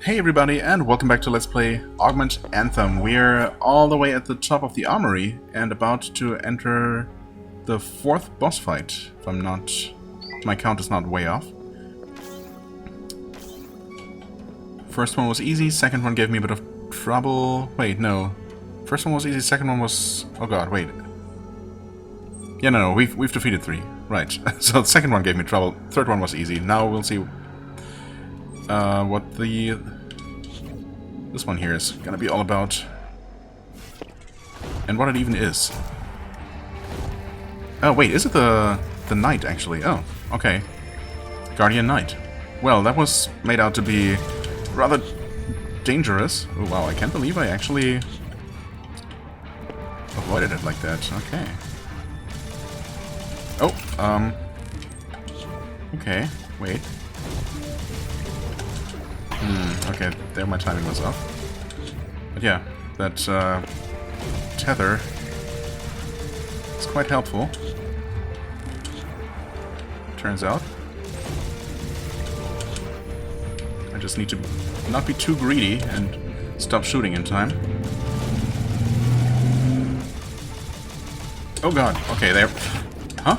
Hey everybody, and welcome back to Let's Play Augment Anthem. We're all the way at the top of the armory and about to enter the 4th boss fight, if I'm not... my count is not way off. First one was easy, second one gave me a bit of trouble... Wait, no. First one was easy, second one was... oh god, wait. Yeah, no, we've defeated 3. Right. So the second one gave me trouble, third one was easy. Now we'll see what this one here is gonna be all about. And what it even is. Oh wait, is it the knight actually? Oh, okay. Guardian Knight. Well, that was made out to be rather dangerous. Oh wow, I can't believe I actually avoided it like that. Okay. Oh, okay, wait. Okay, there my timing was off. But yeah, that tether is quite helpful. Turns out. I just need to not be too greedy and stop shooting in time. Oh god, okay, there. Huh?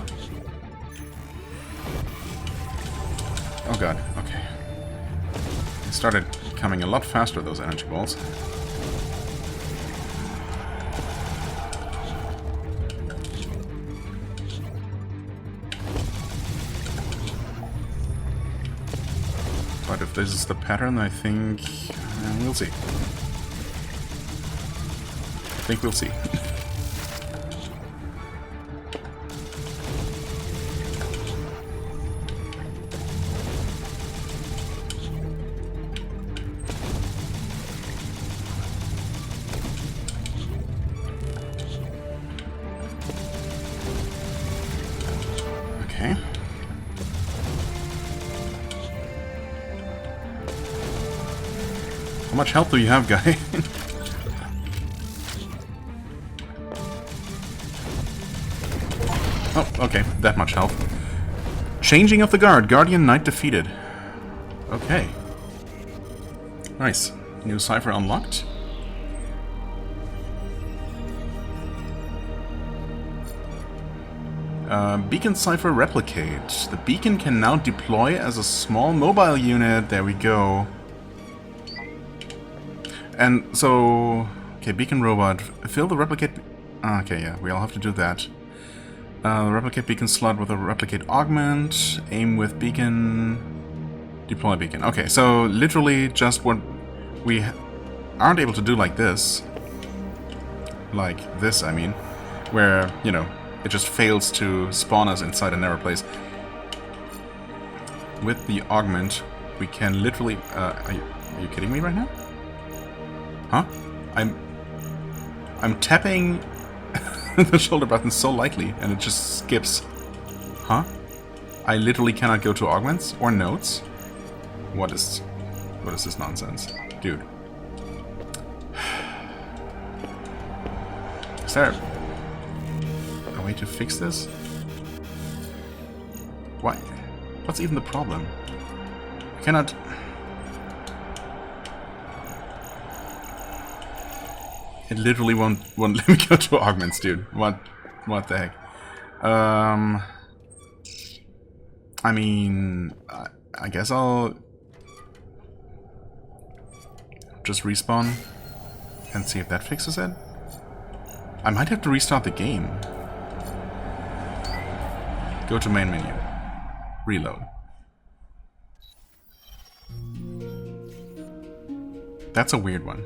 Oh god, okay. It started coming a lot faster, those energy balls. But if this is the pattern, I think... we'll see. I think we'll see. Okay. How much health do you have, guy? Oh, okay, that much health. Changing of the guard. Guardian Knight defeated. Okay. Nice. New cipher unlocked. Beacon cipher replicate. The beacon can now deploy as a small mobile unit. There we go. And so... okay, beacon robot. Fill the replicate... okay, yeah, we all have to do that. Replicate beacon slot with a replicate augment. Aim with beacon... deploy beacon. Okay, so literally just what we aren't able to do like this. Like this, I mean. Where, you know... it just fails to spawn us inside a narrow place. With the augment, we can literally... are you kidding me right now? Huh? I'm tapping the shoulder button so lightly, and it just skips. Huh? I literally cannot go to augments or nodes? What is this nonsense? Dude. Is there a way to fix this? Why? What's even the problem? I cannot... it literally won't let me go to augments, dude. What the heck? I mean... I guess I'll... just respawn and see if that fixes it. I might have to restart the game. Go to main menu. Reload. That's a weird one.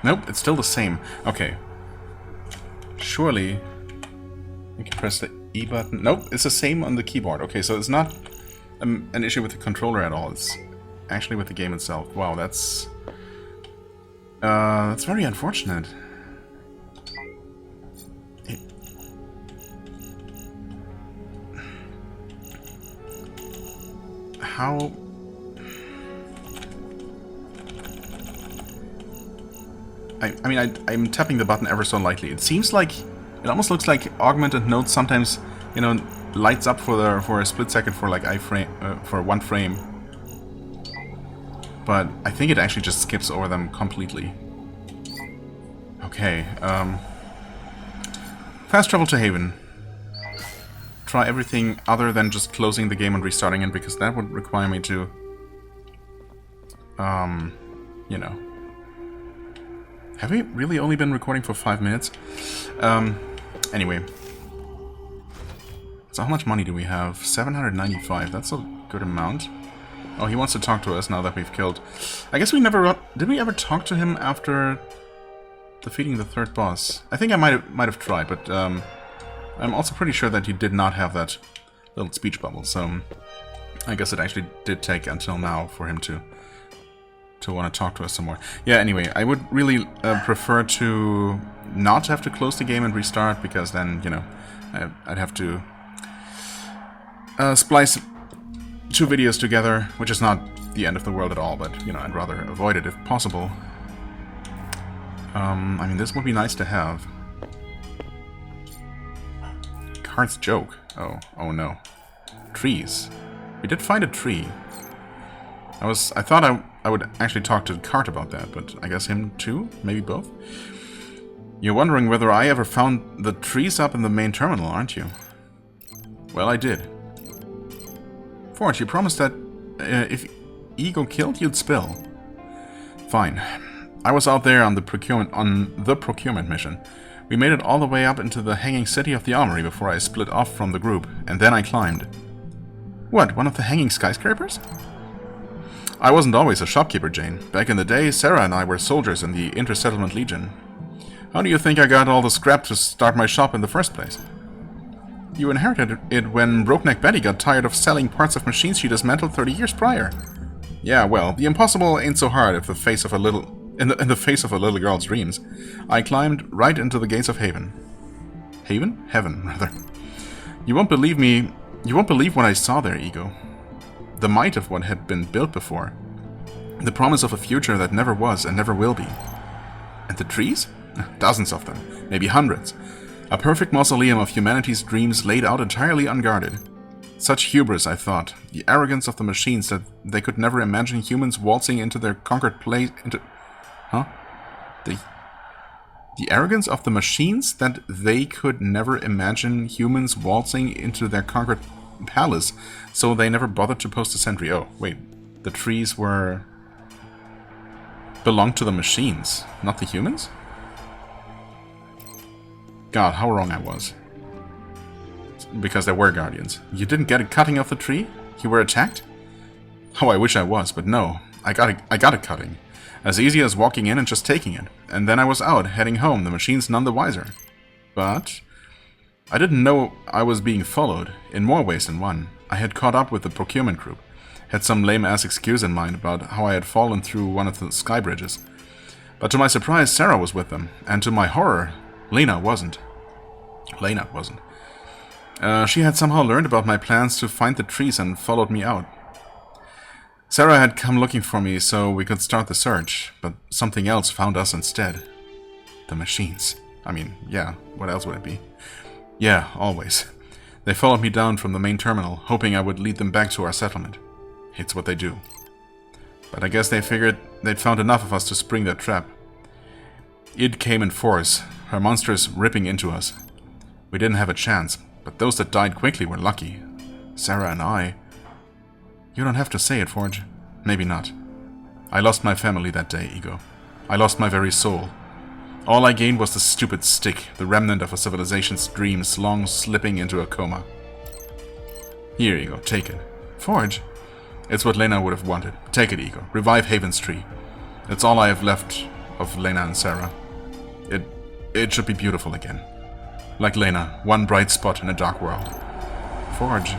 Nope, it's still the same. Okay. Surely you can press the E button. Nope, it's the same on the keyboard. Okay, so it's not an issue with the controller at all. It's actually with the game itself. Wow, that's very unfortunate. How... I mean, I'm tapping the button ever so lightly. It seems like... it almost looks like Augment and nodes sometimes, you know, lights up for a split second for like for 1 frame. But I think it actually just skips over them completely. Okay, fast travel to Haven. Try everything other than just closing the game and restarting it, because that would require me to, you know. Have we really only been recording for 5 minutes? Anyway. So how much money do we have? 795, that's a good amount. Oh, he wants to talk to us now that we've killed. I guess we never got... Did we ever talk to him after defeating the 3rd boss? I think I might have tried, but I'm also pretty sure that he did not have that little speech bubble, so I guess it actually did take until now for him to want to talk to us some more. Yeah, anyway, I would really prefer to not have to close the game and restart, because then, you know, I'd have to splice 2 videos together, which is not the end of the world at all, but, you know, I'd rather avoid it if possible. I mean, this would be nice to have. Cart's joke. Oh no. Trees. We did find a tree. I thought I would actually talk to Cart about that, but I guess him too? Maybe both? You're wondering whether I ever found the trees up in the main terminal, aren't you? Well, I did. Forge, you promised that if Ego killed, you'd spill. Fine. I was out there on the procurement mission. We made it all the way up into the hanging city of the armory before I split off from the group, and then I climbed. What, one of the hanging skyscrapers? I wasn't always a shopkeeper, Jane. Back in the day, Sarah and I were soldiers in the Inter-Settlement Legion. How do you think I got all the scrap to start my shop in the first place? You inherited it when Brokeneck Betty got tired of selling parts of machines she dismantled 30 years prior. Yeah, well, the impossible ain't so hard if the face of a little... in the face of a little girl's dreams. I climbed right into the gates of Haven. Haven? Heaven, rather. You won't believe me... You won't believe what I saw there, Ego. The might of what had been built before. The promise of a future that never was and never will be. And the trees? Dozens of them. Maybe hundreds. A perfect mausoleum of humanity's dreams laid out entirely unguarded. Such hubris, I thought. The arrogance of the machines that they could never imagine humans waltzing into their conquered place... Huh? The arrogance of the machines that they could never imagine humans waltzing into their conquered palace, so they never bothered to post a sentry. Oh, wait. The trees belonged to the machines, not the humans? God, how wrong I was. Because there were guardians. You didn't get a cutting of the tree? You were attacked? Oh, I wish I was, but no. I got a cutting. As easy as walking in and just taking it. And then I was out, heading home, the machines none the wiser. But I didn't know I was being followed, in more ways than one. I had caught up with the procurement group. Had some lame-ass excuse in mind about how I had fallen through one of the sky bridges. But to my surprise, Sarah was with them. And to my horror, Lena wasn't. She had somehow learned about my plans to find the trees and followed me out. Sarah had come looking for me so we could start the search, but something else found us instead. The machines. I mean, yeah, what else would it be? Yeah, always. They followed me down from the main terminal, hoping I would lead them back to our settlement. It's what they do. But I guess they figured they'd found enough of us to spring their trap. Id came in force, her monsters ripping into us. We didn't have a chance, but those that died quickly were lucky. Sarah and I... You don't have to say it, Forge. Maybe not. I lost my family that day, Ego. I lost my very soul. All I gained was the stupid stick, the remnant of a civilization's dreams, long slipping into a coma. Here, Ego, take it. Forge? It's what Lena would have wanted. Take it, Ego. Revive Haven's tree. It's all I have left of Lena and Sarah. It should be beautiful again. Like Lena, one bright spot in a dark world. Forge.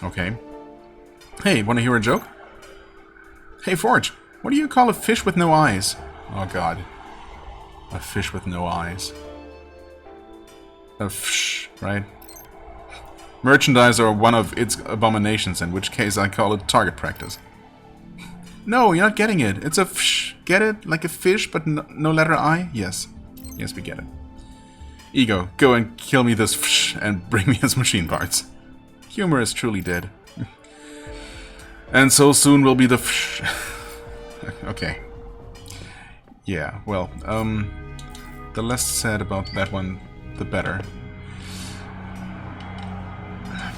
Okay. Hey, wanna hear a joke? Hey, Forge, what do you call a fish with no eyes? Oh, God. A fish with no eyes. A fish, right? Merchandise or one of its abominations, in which case I call it target practice. No, you're not getting it. It's a fish. Get it? Like a fish, but no letter I? Yes. Yes, we get it. Ego, go and kill me this and bring me his machine parts. Humor is truly dead. And so soon will be the Okay. Yeah, well, the less said about that one, the better.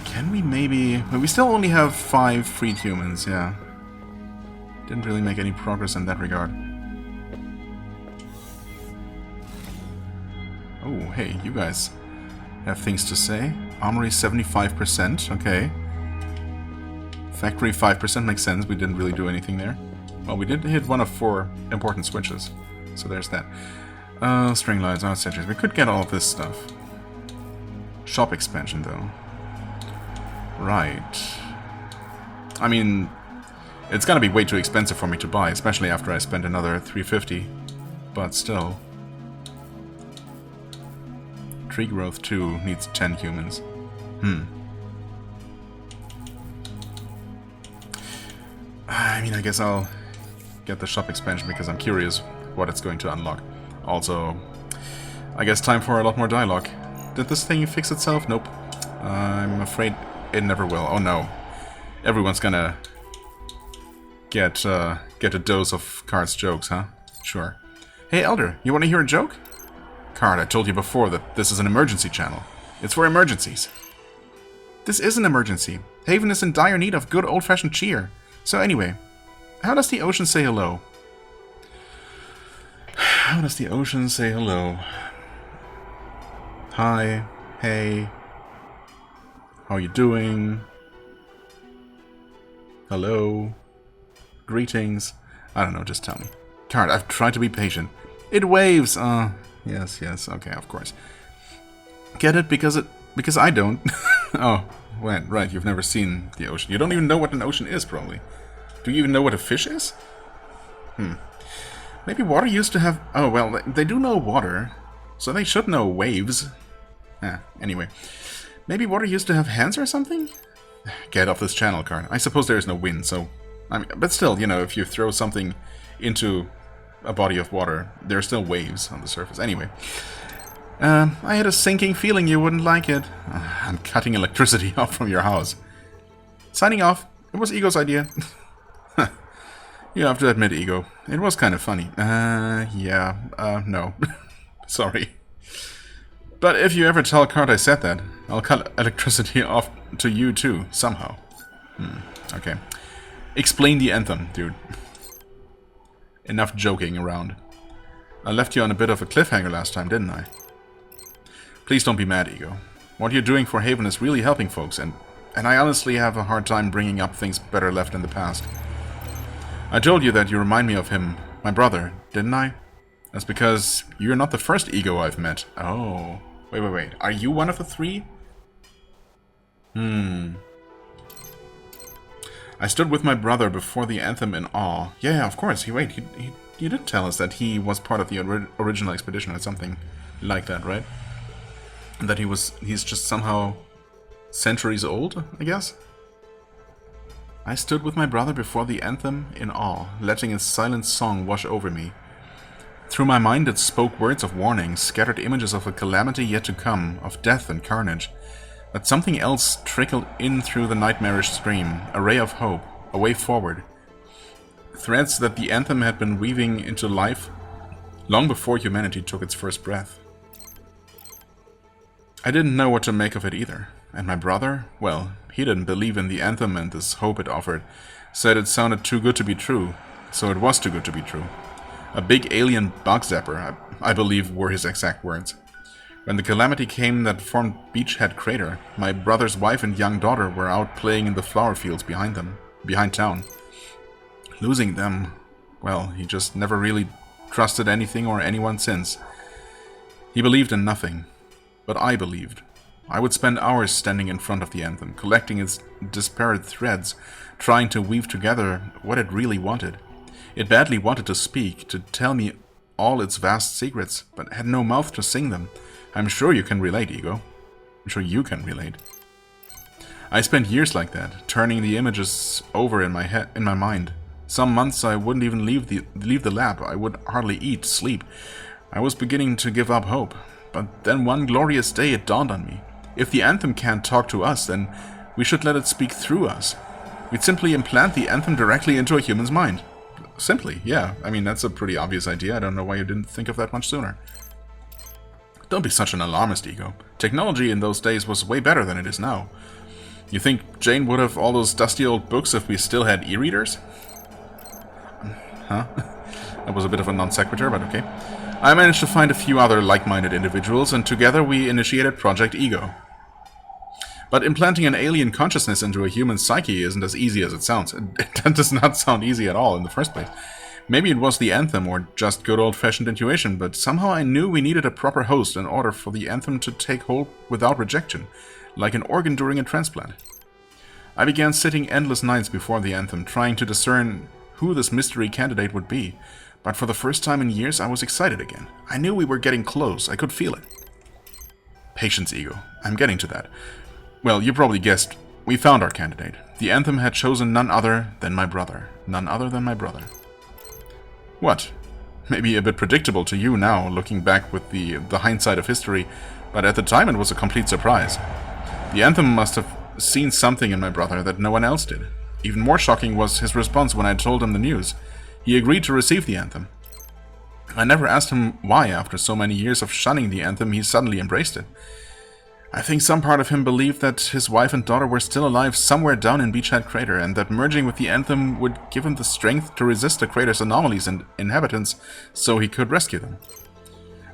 Can we maybe... Well, we still only have 5 freed humans, yeah. Didn't really make any progress in that regard. Oh, hey, you guys have things to say. Armory 75%, okay. Factory 5% makes sense, we didn't really do anything there. Well, we did hit one of 4 important switches, so there's that. String lights, art centuries, we could get all of this stuff. Shop expansion, though. Right. I mean, it's gonna be way too expensive for me to buy, especially after I spent another 350. But still. Tree growth 2 needs 10 humans. I mean, I guess I'll get the shop expansion because I'm curious what it's going to unlock. Also, I guess time for a lot more dialogue. Did this thing fix itself? Nope. I'm afraid it never will. Oh no. Everyone's gonna get a dose of Card's jokes, huh? Sure. Hey Elder, you wanna hear a joke? Card, I told you before that this is an emergency channel. It's for emergencies. This is an emergency. Haven is in dire need of good old-fashioned cheer. So anyway, how does the ocean say hello? How does the ocean say hello? Hi, hey, how you doing? Hello, greetings. I don't know, just tell me. Card, I've tried to be patient. It waves. Yes, okay, of course. Get it? Because I don't. Oh, right, you've never seen the ocean. You don't even know what an ocean is, probably. Do you even know what a fish is? Maybe water used to have... Oh, well, they do know water, so they should know waves. Anyway. Maybe water used to have hands or something? Get off this channel, Card. I suppose there is no wind, so... I mean, but still, you know, if you throw something into a body of water, there are still waves on the surface. Anyway. I had a sinking feeling you wouldn't like it. I'm cutting electricity off from your house. Signing off. It was Ego's idea. You have to admit, Ego. It was kind of funny. No. Sorry. But if you ever tell Card I said that, I'll cut electricity off to you too, somehow. Okay. Explain the anthem, dude. Enough joking around. I left you on a bit of a cliffhanger last time, didn't I? Please don't be mad, Ego. What you're doing for Haven is really helping folks, and I honestly have a hard time bringing up things better left in the past. I told you that you remind me of him, my brother, didn't I? That's because you're not the first Ego I've met. Oh. Wait. Are you one of the 3? I stood with my brother before the anthem in awe. Yeah, of course. You did tell us that he was part of the original expedition or something like that, right? And that he's just somehow centuries old, I guess? I stood with my brother before the anthem in awe, letting its silent song wash over me. Through my mind it spoke words of warning, scattered images of a calamity yet to come, of death and carnage. But something else trickled in through the nightmarish stream, a ray of hope, a way forward. Threads that the anthem had been weaving into life long before humanity took its first breath. I didn't know what to make of it either, and my brother, well, he didn't believe in the anthem and this hope it offered, said it sounded too good to be true, so it was too good to be true. A big alien bug zapper, I believe were his exact words. When the calamity came that formed Beachhead Crater, my brother's wife and young daughter were out playing in the flower fields behind town. Losing them, well, he just never really trusted anything or anyone since. He believed in nothing, but I believed. I would spend hours standing in front of the anthem, collecting its disparate threads, trying to weave together what it really wanted. It badly wanted to speak, to tell me all its vast secrets, but had no mouth to sing them. I'm sure you can relate, Ego. I'm sure you can relate. I spent years like that, turning the images over in my mind. Some months I wouldn't even leave the lab. I would hardly eat, sleep. I was beginning to give up hope. but then one glorious day it dawned on me. If the Anthem can't talk to us, then we should let it speak through us. We'd simply implant the Anthem directly into a human's mind. Simply, yeah. I mean, that's a pretty obvious idea. I don't know why you didn't think of that much sooner. Don't be such an alarmist, Ego. Technology in those days was way better than it is now. You think Jane would have all those dusty old books if we still had e-readers? Huh? That was a bit of a non sequitur, but okay. I managed to find a few other like-minded individuals, and together we initiated Project Ego. But implanting an alien consciousness into a human psyche isn't as easy as it sounds. It does not sound easy at all in the first place. Maybe it was the Anthem or just good old-fashioned intuition, but somehow I knew we needed a proper host in order for the Anthem to take hold without rejection, like an organ during a transplant. I began sitting endless nights before the Anthem, trying to discern who this mystery candidate would be. But for the first time in years, I was excited again. I knew we were getting close. I could feel it. Patience, Ego. I'm getting to that. Well, you probably guessed. We found our candidate. The Anthem had chosen none other than my brother. None other than my brother. What? Maybe a bit predictable to you now, looking back with the hindsight of history, but at the time it was a complete surprise. The Anthem must have seen something in my brother that no one else did. Even more shocking was his response when I told him the news. He agreed to receive the Anthem. I never asked him why, after so many years of shunning the Anthem, he suddenly embraced it. I think some part of him believed that his wife and daughter were still alive somewhere down in Beachhead Crater, and that merging with the Anthem would give him the strength to resist the crater's anomalies and inhabitants, so he could rescue them.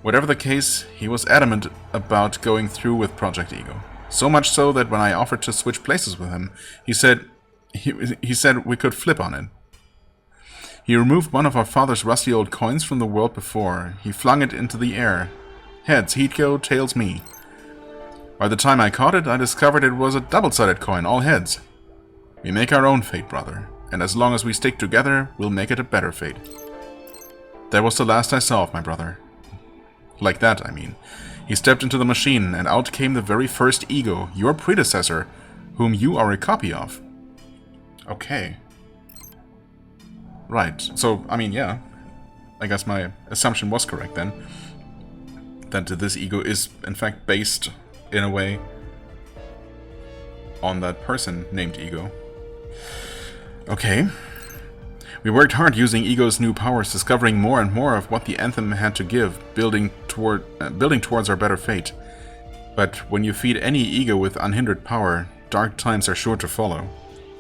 Whatever the case, he was adamant about going through with Project Ego. So much so that when I offered to switch places with him, he said we could flip on it. He removed one of our father's rusty old coins from the world before. He flung it into the air. Heads, he'd go, tails, me. By the time I caught it, I discovered it was a double-sided coin, all heads. We make our own fate, brother, and as long as we stick together, we'll make it a better fate. That was the last I saw of my brother. Like that, I mean. He stepped into the machine, and out came the very first Ego, your predecessor, whom you are a copy of. Okay. Right, so, I mean, yeah. I guess my assumption was correct then. That this Ego is, in fact, based, in a way, on that person named Ego. Okay. We worked hard using Ego's new powers, discovering more and more of what the Anthem had to give, building towards our better fate. But when you feed any Ego with unhindered power, dark times are sure to follow,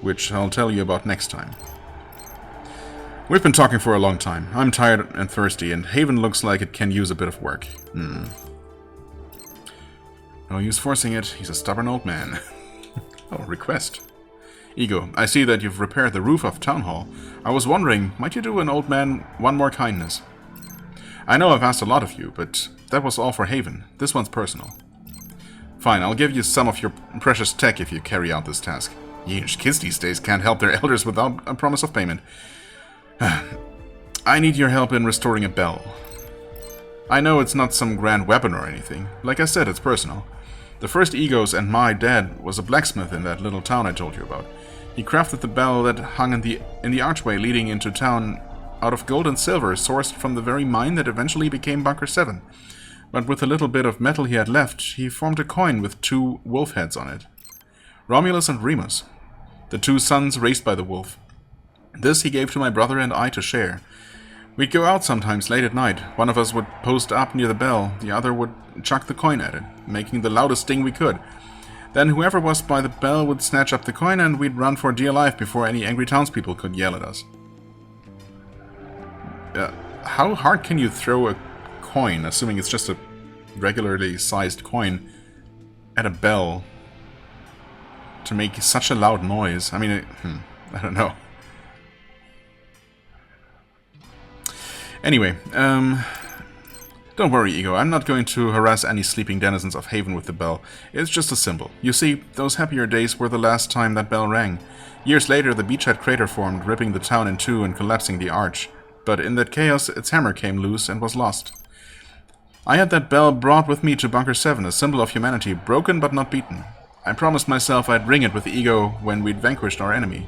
which I'll tell you about next time. We've been talking for a long time. I'm tired and thirsty, and Haven looks like it can use a bit of work. No use forcing it, he's a stubborn old man. Oh, request. Ego, I see that you've repaired the roof of Town Hall. I was wondering, might you do an old man one more kindness? I know I've asked a lot of you, but that was all for Haven. This one's personal. Fine, I'll give you some of your precious tech if you carry out this task. Yeesh, kids these days can't help their elders without a promise of payment. I need your help in restoring a bell. I know it's not some grand weapon or anything. Like I said, it's personal. The first Egos and my dad was a blacksmith in that little town I told you about. He crafted the bell that hung in the archway leading into town out of gold and silver sourced from the very mine that eventually became Bunker 7. But with the little bit of metal he had left, he formed a coin with 2 wolf heads on it. Romulus and Remus, the 2 sons raised by the wolf. This he gave to my brother and I to share. We'd go out sometimes late at night. One of us would post up near the bell, the other would chuck the coin at it, making the loudest ding we could. Then whoever was by the bell would snatch up the coin and we'd run for dear life before any angry townspeople could yell at us. How hard can you throw a coin, assuming it's just a regularly sized coin, at a bell to make such a loud noise? I mean, I don't know. Anyway, don't worry, Ego, I'm not going to harass any sleeping denizens of Haven with the bell. It's just a symbol. You see, those happier days were the last time that bell rang. Years later, the Beachhead Crater formed, ripping the town in two and collapsing the arch. But in that chaos, its hammer came loose and was lost. I had that bell brought with me to Bunker 7, a symbol of humanity, broken but not beaten. I promised myself I'd ring it with Ego when we'd vanquished our enemy.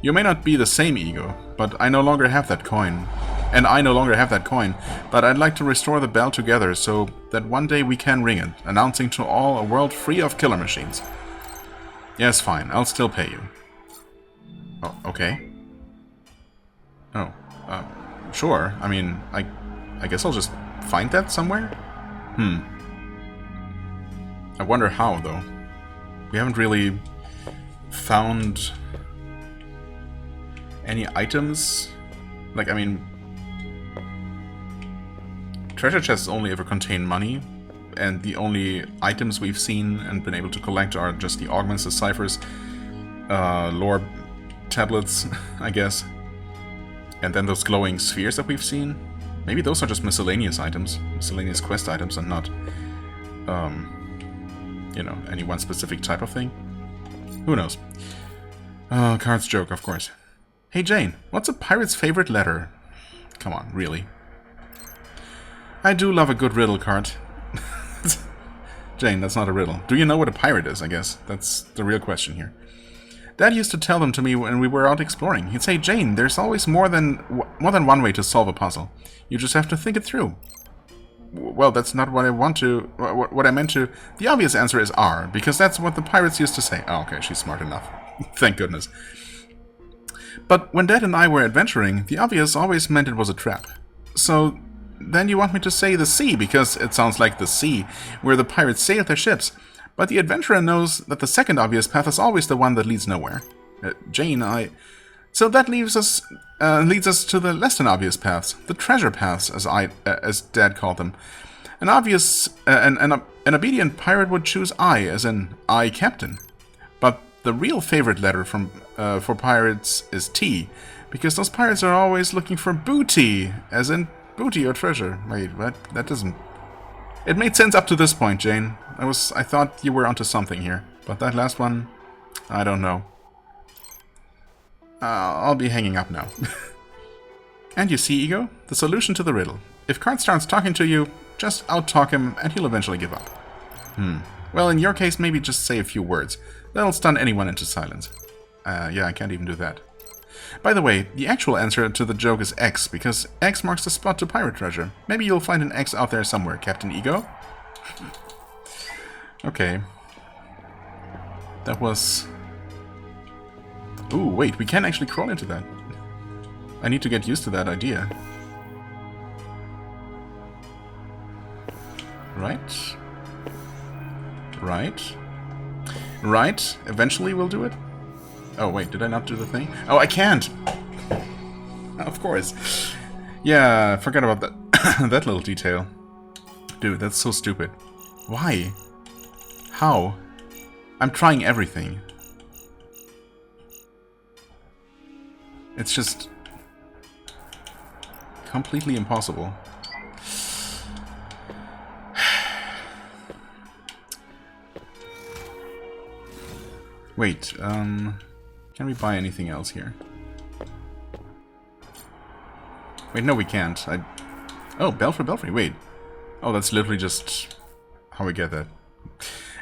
You may not be the same Ego, but I no longer have that coin. and I no longer have that coin, but I'd like to restore the bell together so that one day we can ring it, announcing to all a world free of killer machines. Yes, fine, I'll still pay you. Oh, okay. Oh, sure. I mean, I guess I'll just find that somewhere? I wonder how, though. We haven't really found any items. Like, I mean, treasure chests only ever contain money, and the only items we've seen and been able to collect are just the augments, the ciphers, lore tablets, I guess. And then those glowing spheres that we've seen. Maybe those are just miscellaneous items, miscellaneous quest items, and not, you know, any one specific type of thing. Who knows? Card's joke, of course. Hey Jane, what's a pirate's favorite letter? Come on, really? I do love a good riddle, Card. Jane, that's not a riddle. Do you know what a pirate is, I guess? That's the real question here. Dad used to tell them to me when we were out exploring. He'd say, Jane, there's always more than one way to solve a puzzle. You just have to think it through. Well, that's not what I want to... What I meant to... The obvious answer is R, because that's what the pirates used to say. Oh, okay, she's smart enough. Thank goodness. But when Dad and I were adventuring, the obvious always meant it was a trap. So then you want me to say the sea, because it sounds like the sea, where the pirates sailed their ships. But the adventurer knows that the second obvious path is always the one that leads nowhere. Jane, So that leads us to the less than obvious paths, the treasure paths, as Dad called them. An obedient pirate would choose I, as in I, Captain. But the real favorite letter for pirates is T, because those pirates are always looking for booty, as in booty or treasure. Wait, what? That doesn't... It made sense up to this point, Jane. I thought you were onto something here, but that last one, I don't know. I'll be hanging up now. And you see, Ego, the solution to the riddle. If Card starts talking to you, just out-talk him and he'll eventually give up. Well, in your case, maybe just say a few words. That'll stun anyone into silence. Yeah, I can't even do that. By the way, the actual answer to the joke is X, because X marks the spot to pirate treasure. Maybe you'll find an X out there somewhere, Captain Ego? Okay. That was... Ooh, wait, we can actually crawl into that. I need to get used to that idea. Right. Right. Right. Eventually we'll do it. Oh, wait, did I not do the thing? Oh, I can't! Of course. Yeah, I forgot about that, that little detail. Dude, that's so stupid. Why? How? I'm trying everything. It's just... completely impossible. Wait, can we buy anything else here? Wait, no we can't. Oh, Belfry, wait. Oh, that's literally just how we get that.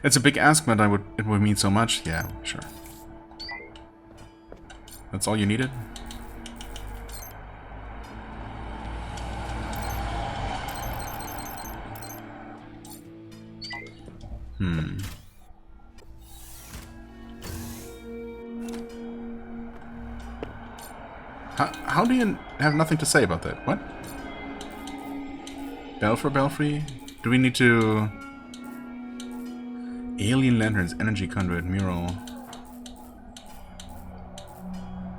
It's a big ask, but it would mean so much. Yeah, sure. That's all you needed? How do you have nothing to say about that? What? Belfry? Do we need to... Alien lanterns, energy conduit, mural...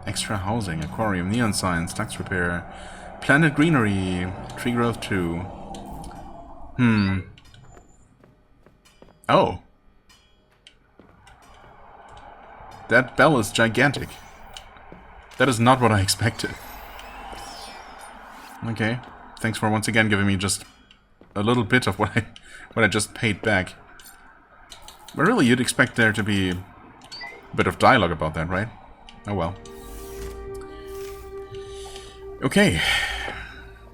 Extra housing, aquarium, neon signs, ducts repair... Planet greenery, tree growth 2... Oh. That bell is gigantic. That is not what I expected. Okay. Thanks for once again giving me just a little bit of what I just paid back. But really, you'd expect there to be a bit of dialogue about that, right? Oh well. Okay.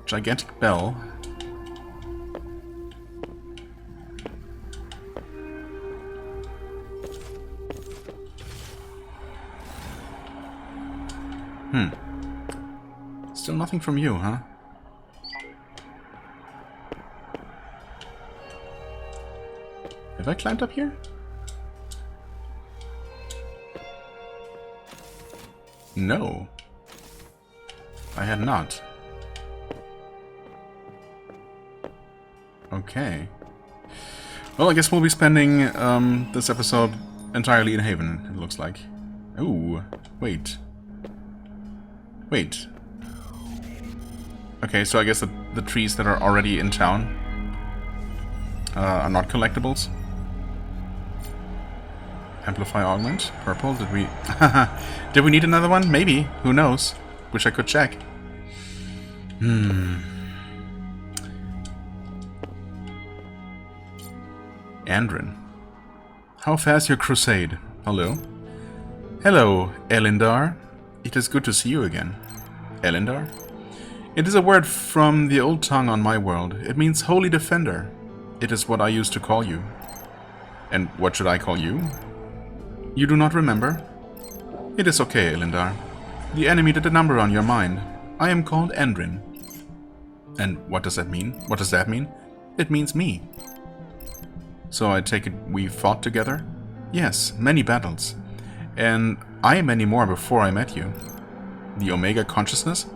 Gigantic bell. Still nothing from you, huh? Have I climbed up here? No. I had not. Okay. Well, I guess we'll be spending this episode entirely in Haven, it looks like. Ooh, wait. Wait. Okay, so I guess the trees that are already in town are not collectibles. Amplify augment. Purple. Did we... Did we need another one? Maybe. Who knows? Wish I could check. Andrin. How fares your crusade? Hello? Hello, Elendar. It is good to see you again. Elendar? It is a word from the old tongue on my world. It means Holy Defender. It is what I used to call you. And what should I call you? You do not remember? It is okay, Elendar. The enemy did a number on your mind. I am called Andrin. And what does that mean? What does that mean? It means me. So I take it we fought together? Yes, many battles. And many more before I met you. The Omega consciousness?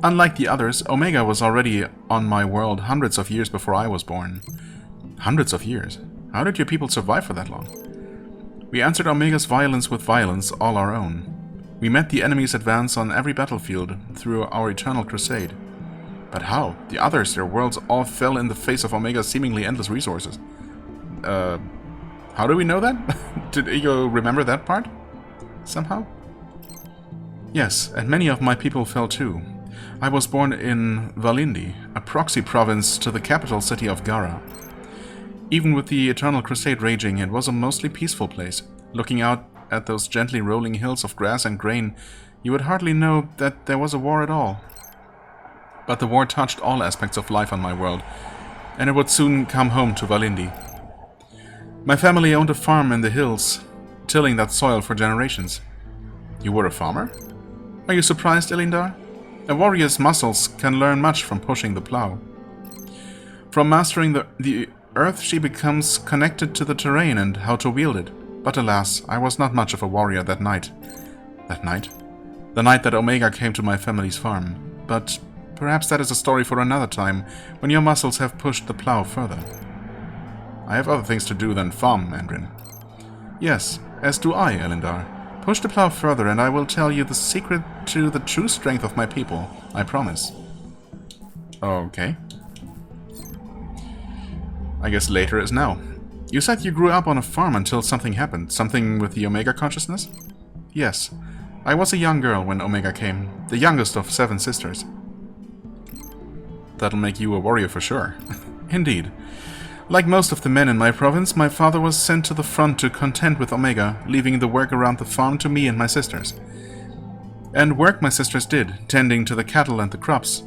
Unlike the others, Omega was already on my world hundreds of years before I was born. Hundreds of years? How did your people survive for that long? We answered Omega's violence with violence, all our own. We met the enemy's advance on every battlefield through our eternal crusade. But how? The others, their worlds all fell in the face of Omega's seemingly endless resources. How do we know that? Did you remember that part? Somehow? Yes, and many of my people fell too. I was born in Valindi, a proxy province to the capital city of Gara. Even with the Eternal Crusade raging, it was a mostly peaceful place. Looking out at those gently rolling hills of grass and grain, you would hardly know that there was a war at all. But the war touched all aspects of life on my world, and it would soon come home to Valindi. My family owned a farm in the hills, tilling that soil for generations. You were a farmer? Are you surprised, Elendar? A warrior's muscles can learn much from pushing the plow. From mastering the earth, she becomes connected to the terrain and how to wield it. But alas, I was not much of a warrior that night. That night? The night that Omega came to my family's farm. But perhaps that is a story for another time, when your muscles have pushed the plow further. I have other things to do than farm, Andrin. Yes, as do I, Elendar. Push the plow further and I will tell you the secret to the true strength of my people, I promise. Okay. I guess later is now. You said you grew up on a farm until something happened. Something with the Omega consciousness? Yes. I was a young girl when Omega came. The youngest of 7 sisters. That'll make you a warrior for sure. Indeed. Like most of the men in my province, my father was sent to the front to contend with Omega, leaving the work around the farm to me and my sisters. And work my sisters did, tending to the cattle and the crops.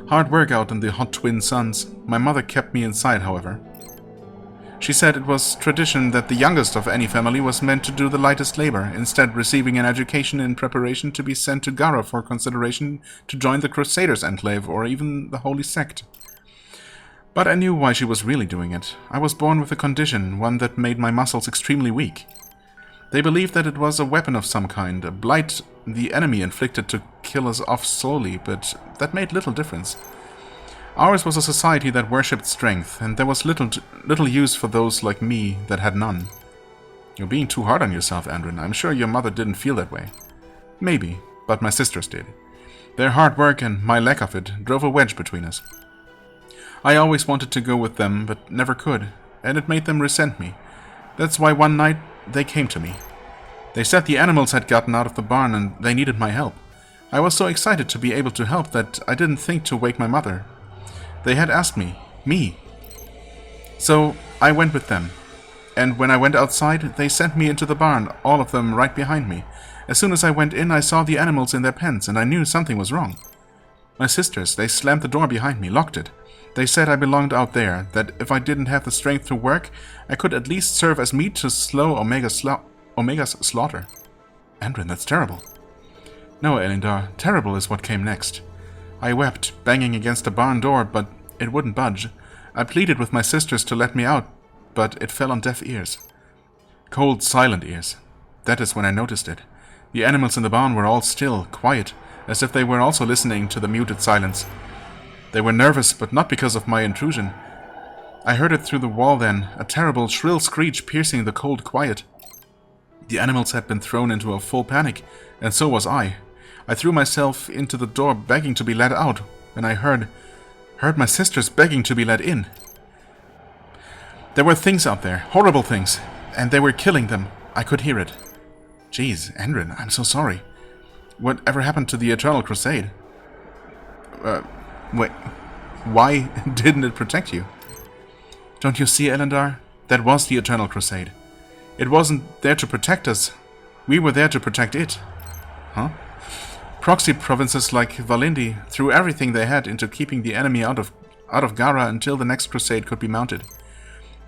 Hard work out in the hot twin suns. My mother kept me inside, however. She said it was tradition that the youngest of any family was meant to do the lightest labor, instead receiving an education in preparation to be sent to Gara for consideration to join the Crusaders' enclave or even the Holy Sect. But I knew why she was really doing it. I was born with a condition, one that made my muscles extremely weak. They believed that it was a weapon of some kind, a blight the enemy inflicted to kill us off slowly, but that made little difference. Ours was a society that worshipped strength, and there was little use for those like me that had none. You're being too hard on yourself, Andrin. I'm sure your mother didn't feel that way. Maybe, but my sisters did. Their hard work and my lack of it drove a wedge between us. I always wanted to go with them, but never could, and it made them resent me. That's why one night they came to me. They said the animals had gotten out of the barn and they needed my help. I was so excited to be able to help that I didn't think to wake my mother. They had asked me. So I went with them. And when I went outside, they sent me into the barn, all of them right behind me. As soon as I went in, I saw the animals in their pens, and I knew something was wrong. My sisters, they slammed the door behind me, locked it. They said I belonged out there, that if I didn't have the strength to work, I could at least serve as meat to slow Omega's slaughter. Andrin, that's terrible. No, Elendar, terrible is what came next. I wept, banging against the barn door, but it wouldn't budge. I pleaded with my sisters to let me out, but it fell on deaf ears. Cold, silent ears. That is when I noticed it. The animals in the barn were all still, quiet, as if they were also listening to the muted silence. They were nervous, but not because of my intrusion. I heard it through the wall then, a terrible, shrill screech piercing the cold quiet. The animals had been thrown into a full panic, and so was I. I threw myself into the door begging to be let out, and I heard my sisters begging to be let in. There were things out there, horrible things, and they were killing them. I could hear it. Jeez, Andrin, I'm so sorry. Whatever happened to the Eternal Crusade? Wait, why didn't it protect you? Don't you see, Elendar? That was the Eternal Crusade. It wasn't there to protect us. We were there to protect it. Huh? Proxy provinces like Valindi threw everything they had into keeping the enemy out of Gara until the next crusade could be mounted.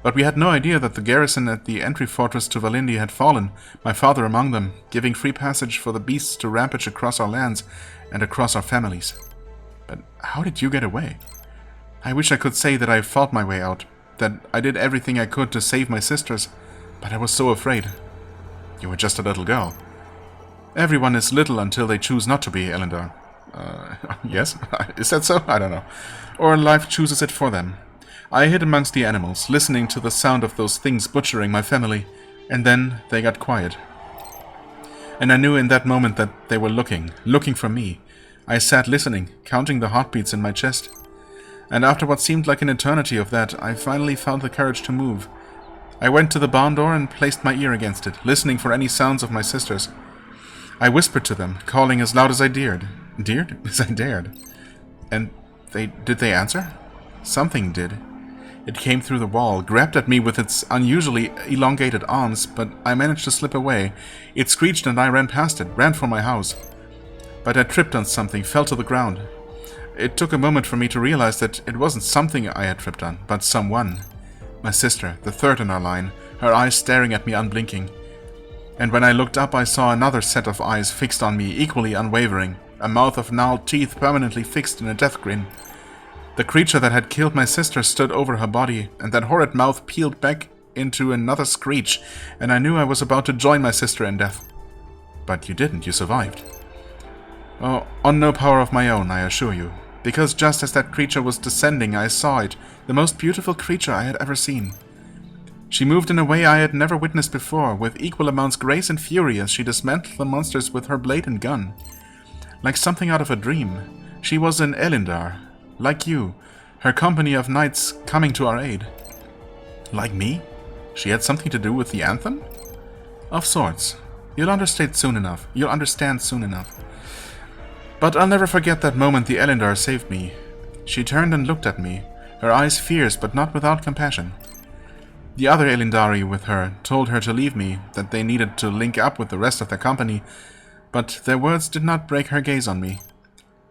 But we had no idea that the garrison at the entry fortress to Valindi had fallen, my father among them, giving free passage for the beasts to rampage across our lands and across our families. But how did you get away? I wish I could say that I fought my way out, that I did everything I could to save my sisters, but I was so afraid. You were just a little girl. Everyone is little until they choose not to be, Elendar. Yes? Is that so? I don't know. Or life chooses it for them. I hid amongst the animals, listening to the sound of those things butchering my family, and then they got quiet. And I knew in that moment that they were looking for me. I sat listening, counting the heartbeats in my chest. And after what seemed like an eternity of that, I finally found the courage to move. I went to the barn door and placed my ear against it, listening for any sounds of my sisters. I whispered to them, calling as loud as I dared. Dared? As I dared. And did they answer? Something did. It came through the wall, grabbed at me with its unusually elongated arms, but I managed to slip away. It screeched and I ran past it, ran for my house. But I tripped on something, fell to the ground. It took a moment for me to realize that it wasn't something I had tripped on, but someone. My sister, the third in our line, her eyes staring at me unblinking. And when I looked up, I saw another set of eyes fixed on me, equally unwavering, a mouth of gnarled teeth permanently fixed in a death grin. The creature that had killed my sister stood over her body, and that horrid mouth peeled back into another screech, and I knew I was about to join my sister in death. But you didn't, you survived. Oh, on no power of my own, I assure you. Because just as that creature was descending, I saw it, the most beautiful creature I had ever seen. She moved in a way I had never witnessed before, with equal amounts grace and fury as she dismantled the monsters with her blade and gun. Like something out of a dream, she was an Elendar, like you, her company of knights coming to our aid. Like me? She had something to do with the anthem? Of sorts. You'll understand soon enough. But I'll never forget that moment the Elendar saved me. She turned and looked at me, her eyes fierce but not without compassion. The other Elendari with her told her to leave me, that they needed to link up with the rest of their company, but their words did not break her gaze on me.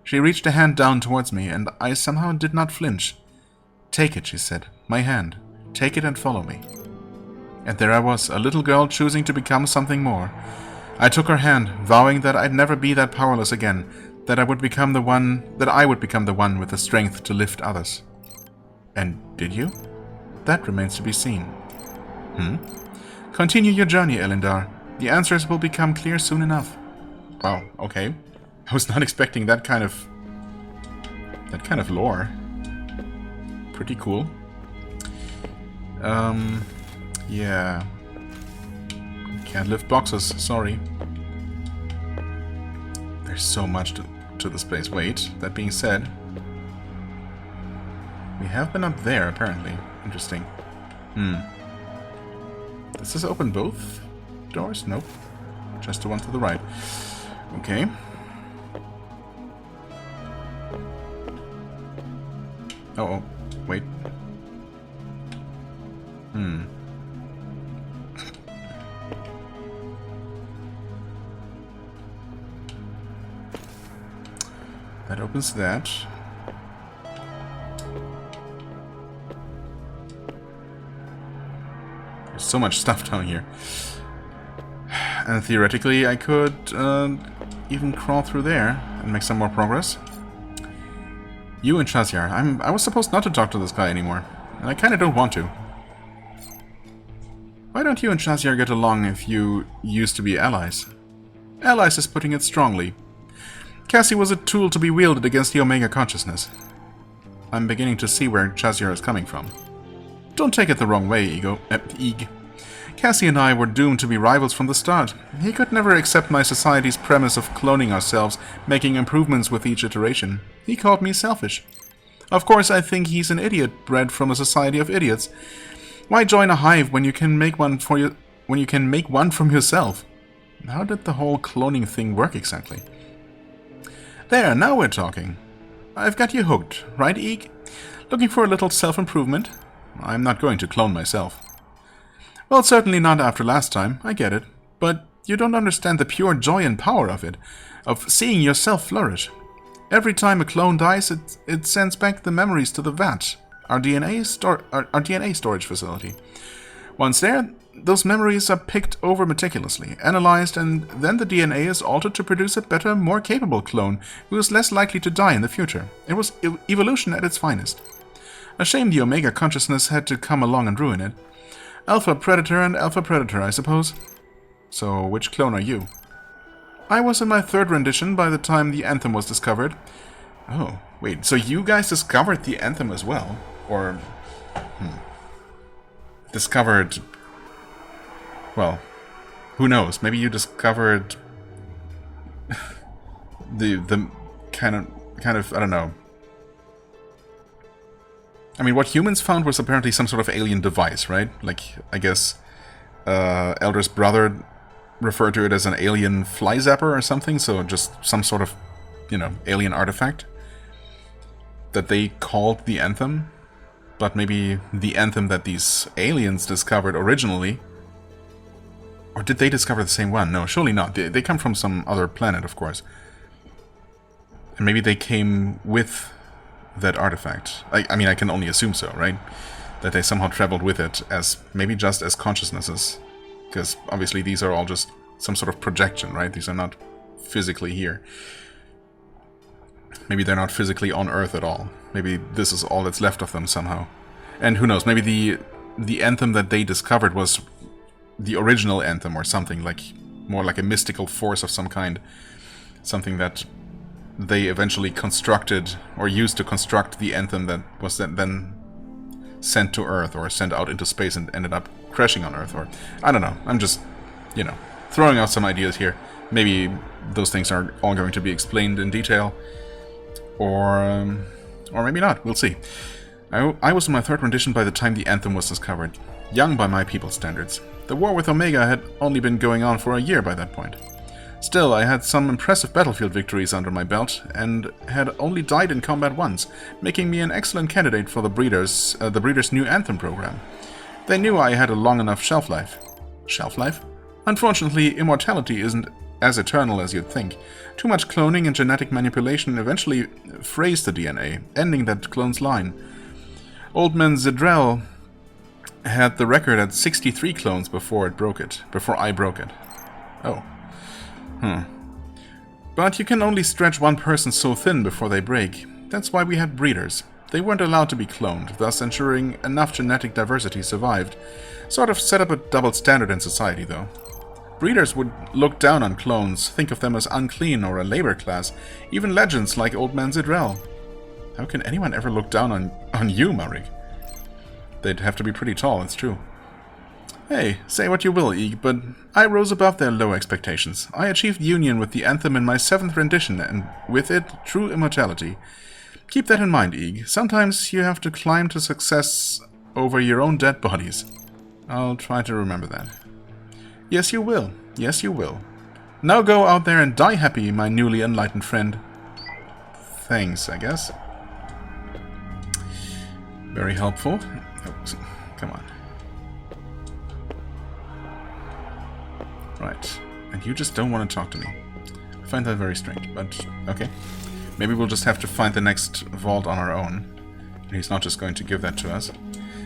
She reached a hand down towards me, and I somehow did not flinch. Take it, she said, my hand. Take it and follow me. And there I was, a little girl choosing to become something more. I took her hand, vowing that I'd never be that powerless again, that I would become the one with the strength to lift others. And did you? That remains to be seen. Continue your journey, Elendar. The answers will become clear soon enough. Wow, okay. I was not expecting that kind of lore. Pretty cool. Yeah. Can't lift boxes, sorry. There's so much to this place. Wait, that being said, we have been up there, apparently. Interesting. Does this open both doors? Nope. Just the one to the right. Okay. Oh, wait. That opens that. There's so much stuff down here. And theoretically, I could even crawl through there and make some more progress. You and Chazyar. I was supposed not to talk to this guy anymore, and I kind of don't want to. don't you and Chazier get along if you used to be allies? Allies is putting it strongly. Cassie was a tool to be wielded against the Omega consciousness. I'm beginning to see where Chazier is coming from. Don't take it the wrong way, Ig. Cassie and I were doomed to be rivals from the start. He could never accept my society's premise of cloning ourselves, making improvements with each iteration. He called me selfish. Of course, I think he's an idiot bred from a society of idiots. Why join a hive when you can make one from yourself? How did the whole cloning thing work exactly? There, now we're talking. I've got you hooked, right, Ig? Looking for a little self-improvement? I'm not going to clone myself. Well, certainly not after last time, I get it. But you don't understand the pure joy and power of it, of seeing yourself flourish. Every time a clone dies, it sends back the memories to the vat, our DNA storage facility. Once there, those memories are picked over meticulously, analyzed, and then the DNA is altered to produce a better, more capable clone who is less likely to die in the future. It was evolution at its finest. A shame the Omega consciousness had to come along and ruin it. Alpha Predator and Alpha Predator, I suppose. So, which clone are you? I was in my third rendition by the time the Anthem was discovered. Oh, wait, so you guys discovered the Anthem as well? Or... discovered... Well, who knows? Maybe you discovered... the kind of, I don't know... I mean, what humans found was apparently some sort of alien device, right? Like, I guess Elder's brother referred to it as an alien fly zapper or something, so just some sort of, alien artifact that they called the Anthem. But maybe the Anthem that these aliens discovered originally... Or did they discover the same one? No, surely not. They come from some other planet, of course. And maybe they came with... that artifact. I mean, I can only assume so, right? That they somehow traveled with it as, maybe just as consciousnesses. Because obviously these are all just some sort of projection, right? These are not physically here. Maybe they're not physically on Earth at all. Maybe this is all that's left of them somehow. And who knows, maybe the Anthem that they discovered was the original Anthem or something, like more like a mystical force of some kind. Something that they eventually constructed, or used to construct the Anthem that was then sent to Earth, or sent out into space and ended up crashing on Earth, or... I don't know, I'm just, throwing out some ideas here. Maybe those things are all going to be explained in detail, or maybe not, we'll see. I was in my third rendition by the time the Anthem was discovered. Young by my people's standards. The war with Omega had only been going on for a year by that point. Still, I had some impressive battlefield victories under my belt, and had only died in combat once, making me an excellent candidate for the Breeders' new Anthem program. They knew I had a long enough shelf life. Shelf life? Unfortunately, immortality isn't as eternal as you'd think. Too much cloning and genetic manipulation eventually frays the DNA, ending that clone's line. Old man Zidrell had the record at 63 clones before I broke it. Oh. But you can only stretch one person so thin before they break. That's why we had breeders. They weren't allowed to be cloned, thus ensuring enough genetic diversity survived. Sort of set up a double standard in society, though. Breeders would look down on clones, think of them as unclean or a labor class, even legends like Old Man Zidrell. How can anyone ever look down on you, Marik? They'd have to be pretty tall, it's true. Hey, say what you will, Ig, but I rose above their low expectations. I achieved union with the Anthem in my 7th rendition, and with it, true immortality. Keep that in mind, Ig. Sometimes you have to climb to success over your own dead bodies. I'll try to remember that. Yes, you will. Yes, you will. Now go out there and die happy, my newly enlightened friend. Thanks, I guess. Very helpful. Oh, come on. Right. And you just don't want to talk to me. I find that very strange, but okay. Maybe we'll just have to find the next vault on our own. He's not just going to give that to us.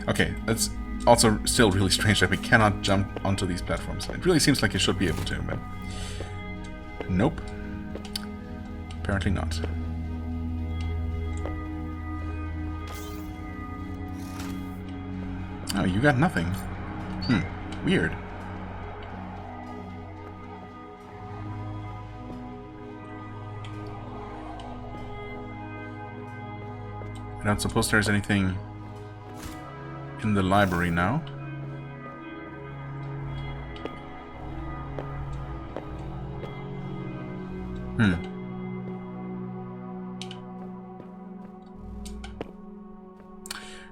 Okay, that's also still really strange that we cannot jump onto these platforms. It really seems like you should be able to, but... Nope. Apparently not. Oh, you got nothing. Weird. I don't suppose there's anything in the library now.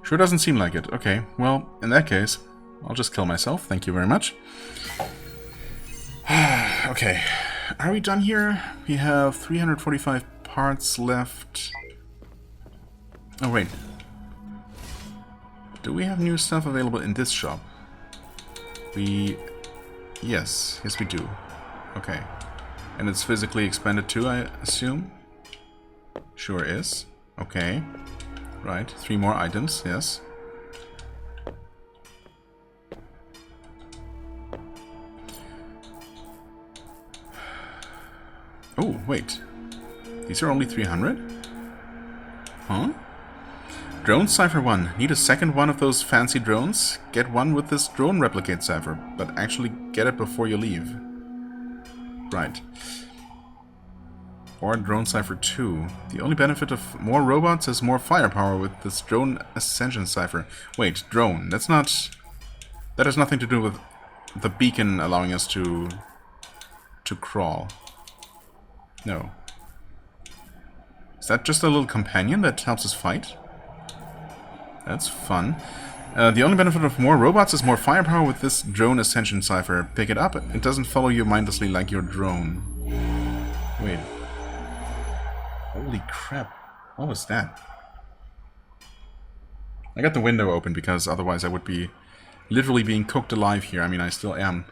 Sure doesn't seem like it. Okay, well, in that case, I'll just kill myself. Thank you very much. Okay, are we done here? We have 345 parts left. Oh, wait. Do we have new stuff available in this shop? Yes, we do. Okay. And it's physically expanded too, I assume? Sure is. Okay. Right, 3 more items, yes. Oh, wait. These are only 300? Huh? Drone Cipher 1. Need a second one of those fancy drones? Get one with this drone replicate cipher, but actually get it before you leave. Right. Or Drone Cipher 2. The only benefit of more robots is more firepower with this drone ascension cipher. Wait, drone. That's not... That has nothing to do with the beacon allowing us to crawl. No. Is that just a little companion that helps us fight? That's fun. The only benefit of more robots is more firepower with this drone ascension cipher. Pick it up. It doesn't follow you mindlessly like your drone. Wait. Holy crap. What was that? I got the window open because otherwise I would be literally being cooked alive here. I mean, I still am.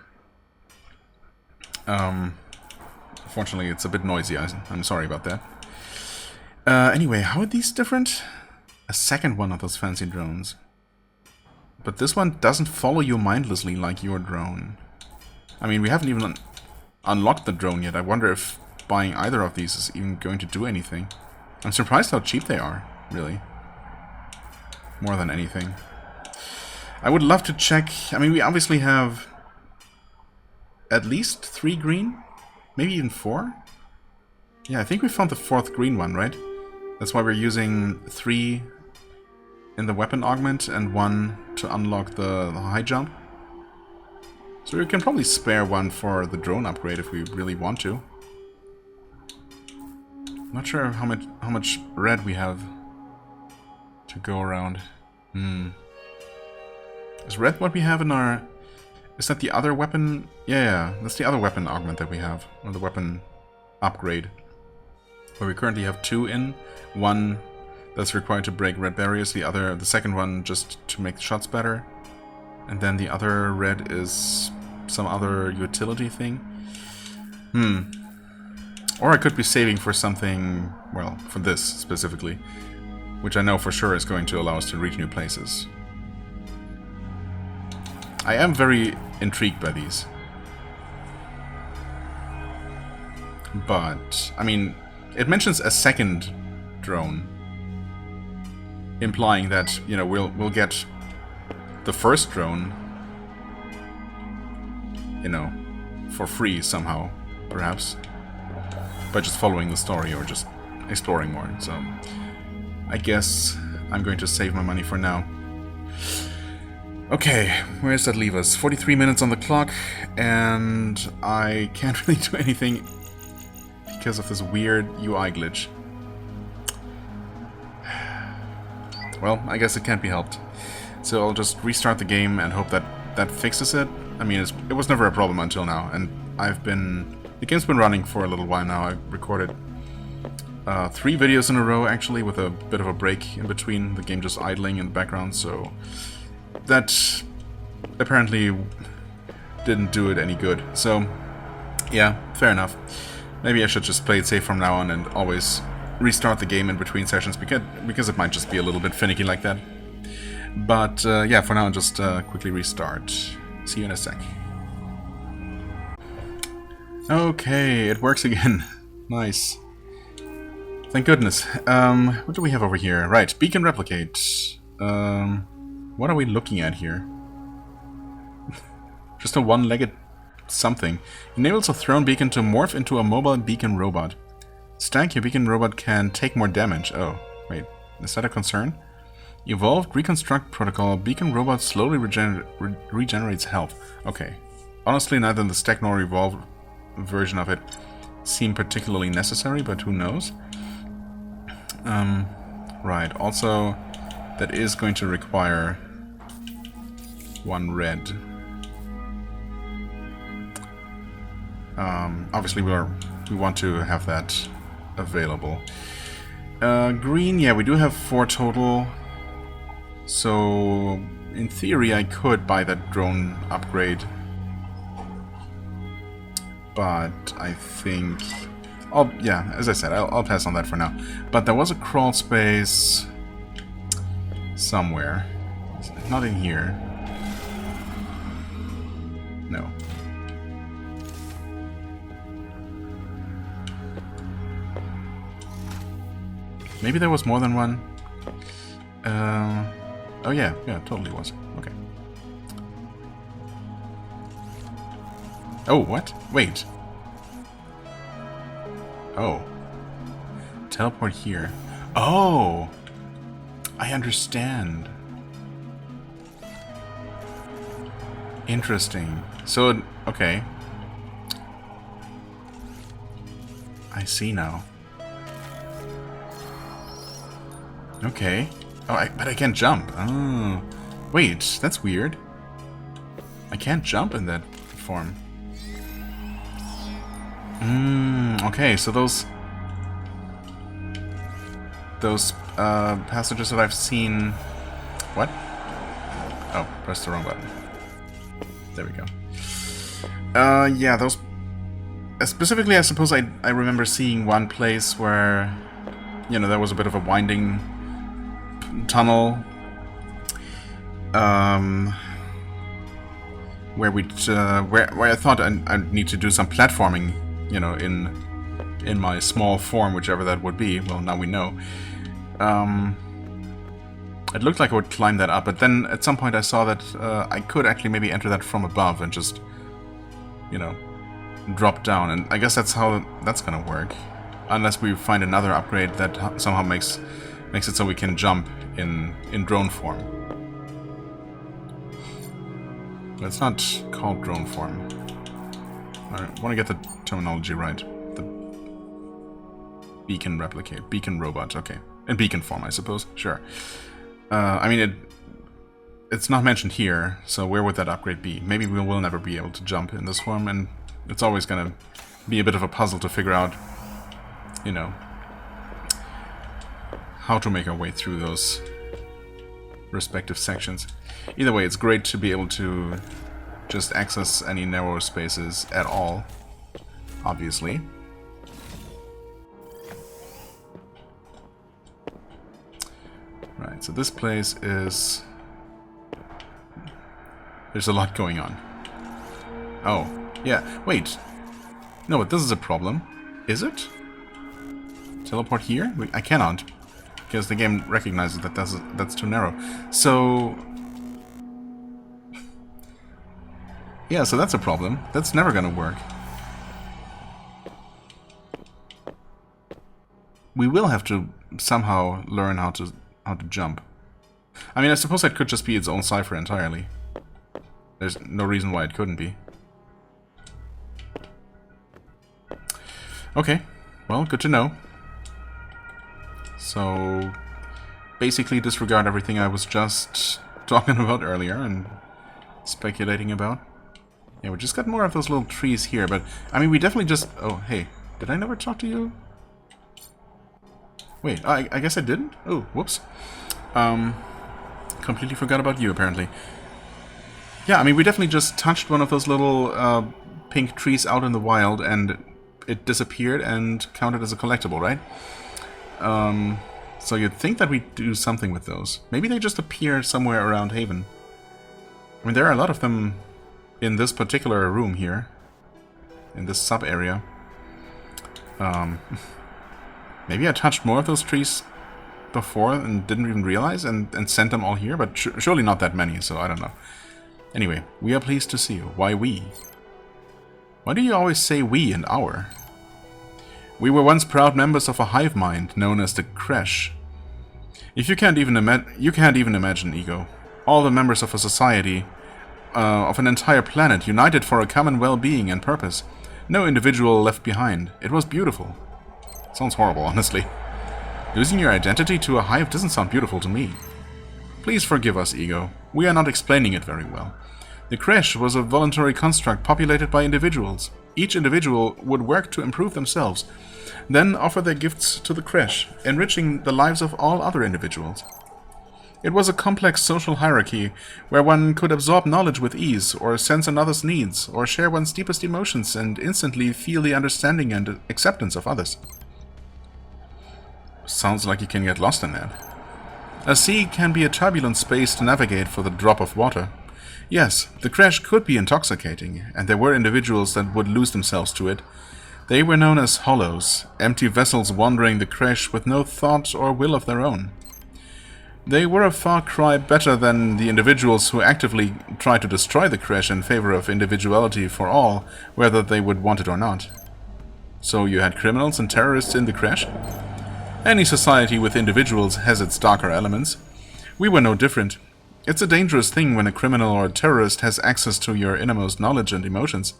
Fortunately, it's a bit noisy. I'm sorry about that. Anyway, how are these different? A second one of those fancy drones. But this one doesn't follow you mindlessly like your drone. I mean, we haven't even unlocked the drone yet. I wonder if buying either of these is even going to do anything. I'm surprised how cheap they are, really. More than anything. I would love to check... I mean, we obviously have at least 3 green? Maybe even 4? Yeah, I think we found the 4th green one, right? That's why we're using 3 in the weapon augment and 1 to unlock the high jump. So we can probably spare 1 for the drone upgrade if we really want to. Not sure how much red we have to go around. Is red what we have in our... Is that the other weapon? Yeah, that's the other weapon augment that we have. Or the weapon upgrade. Where we currently have 2 in. 1 that's required to break red barriers. The second one just to make the shots better. And then the other red is some other utility thing. Or I could be saving for something, well, for this specifically. Which I know for sure is going to allow us to reach new places. I am very intrigued by these. But, I mean, it mentions a second drone. Implying that, you know, we'll get the first drone, you know, for free somehow, perhaps. By just following the story or just exploring more. So, I guess I'm going to save my money for now. Okay, where does that leave us? 43 minutes on the clock, and I can't really do anything because of this weird UI glitch. Well, I guess it can't be helped. So I'll just restart the game and hope that that fixes it. I mean, it was never a problem until now, and the game's been running for a little while now. I recorded 3 videos in a row, actually, with a bit of a break in between, the game just idling in the background, so that apparently didn't do it any good. So, yeah, fair enough. Maybe I should just play it safe from now on and always restart the game in between sessions, because it might just be a little bit finicky like that. But, yeah, for now, I'll just quickly restart. See you in a sec. Okay, it works again. Nice. Thank goodness. What do we have over here? Right, beacon replicate. What are we looking at here? Just a one-legged something. Enables a thrown beacon to morph into a mobile beacon robot. Stack, your beacon robot can take more damage. Oh, wait. Is that a concern? Evolved Reconstruct Protocol. Beacon robot slowly regenerates health. Okay. Honestly, neither the stack nor evolved version of it seem particularly necessary, but who knows? Right. Also, that is going to require one red. Obviously, we want to have that available. Green, yeah, we do have 4 total. So, in theory, I could buy that drone upgrade. But I think... yeah, as I said, I'll pass on that for now. But there was a crawl space somewhere. Not in here. No. Maybe there was more than one. Oh yeah, totally was. Okay. Oh, what? Wait. Oh. Teleport here. Oh! I understand. Interesting. So, okay. I see now. Okay. Oh, but I can't jump. Oh. Wait, that's weird. I can't jump in that form. Okay, so those passages that I've seen... What? Oh, pressed the wrong button. There we go. Yeah, those... Specifically, I suppose I remember seeing one place where, you know, there was a bit of a winding tunnel. Where I thought I'd need to do some platforming, you know, in my small form, whichever that would be. Well, now we know. It looked like I would climb that up, but then at some point I saw that I could actually maybe enter that from above and just, you know, drop down. And I guess that's how that's gonna work, unless we find another upgrade that somehow makes it so we can jump in drone form. It's not called drone form. I want to get the terminology right. The beacon replicate. Beacon robot, okay. In beacon form, I suppose. Sure. I mean, it's not mentioned here, so where would that upgrade be? Maybe we will never be able to jump in this form, and it's always going to be a bit of a puzzle to figure out, you know, how to make our way through those respective sections. Either way, it's great to be able to just access any narrow spaces at all, obviously. Right, so this place is... There's a lot going on. Oh, yeah, wait. No, but this is a problem. Is it? Teleport here? I cannot, because the game recognizes that that's too narrow. So... Yeah, so that's a problem. That's never gonna work. We will have to somehow learn how to jump. I mean, I suppose that could just be its own cipher entirely. There's no reason why it couldn't be. Okay, well, good to know. So, basically disregard everything I was just talking about earlier and speculating about. Yeah, we just got more of those little trees here, but, I mean, we definitely just... Oh, hey, did I never talk to you? Wait, I guess I didn't? Oh, whoops. Completely forgot about you, apparently. Yeah, I mean, we definitely just touched one of those little pink trees out in the wild, and it disappeared and counted as a collectible, right? So you'd think that we'd do something with those. Maybe they just appear somewhere around Haven. I mean, there are a lot of them in this particular room here, in this sub-area. Maybe I touched more of those trees before and didn't even realize and sent them all here, but surely not that many, so I don't know. Anyway, we are pleased to see you. Why we? Why do you always say we and our? We were once proud members of a hive mind known as the Crash. If you can't even imagine, Ego. All the members of a society, of an entire planet, united for a common well-being and purpose. No individual left behind. It was beautiful. Sounds horrible, honestly. Losing your identity to a hive doesn't sound beautiful to me. Please forgive us, Ego. We are not explaining it very well. The Crash was a voluntary construct populated by individuals. Each individual would work to improve themselves, then offer their gifts to the Crash, enriching the lives of all other individuals. It was a complex social hierarchy where one could absorb knowledge with ease, or sense another's needs, or share one's deepest emotions and instantly feel the understanding and acceptance of others. Sounds like you can get lost in that. A sea can be a turbulent space to navigate for the drop of water. Yes, the Crash could be intoxicating, and there were individuals that would lose themselves to it. They were known as hollows, empty vessels wandering the Crash with no thought or will of their own. They were a far cry better than the individuals who actively tried to destroy the Crash in favor of individuality for all, whether they would want it or not. So you had criminals and terrorists in the Crash? Any society with individuals has its darker elements. We were no different. It's a dangerous thing when a criminal or a terrorist has access to your innermost knowledge and emotions.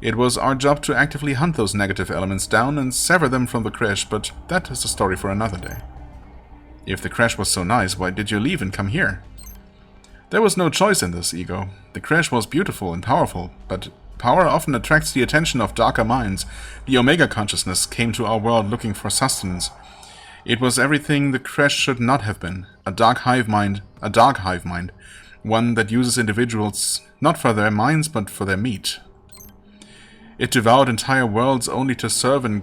It was our job to actively hunt those negative elements down and sever them from the Crash, but that is a story for another day. If the Crash was so nice, why did you leave and come here? There was no choice in this, Ego. The Crash was beautiful and powerful, but power often attracts the attention of darker minds. The Omega consciousness came to our world looking for sustenance. It was everything the Crash should not have been. A dark hive mind, one that uses individuals not for their minds but for their meat. It devoured entire worlds only to serve and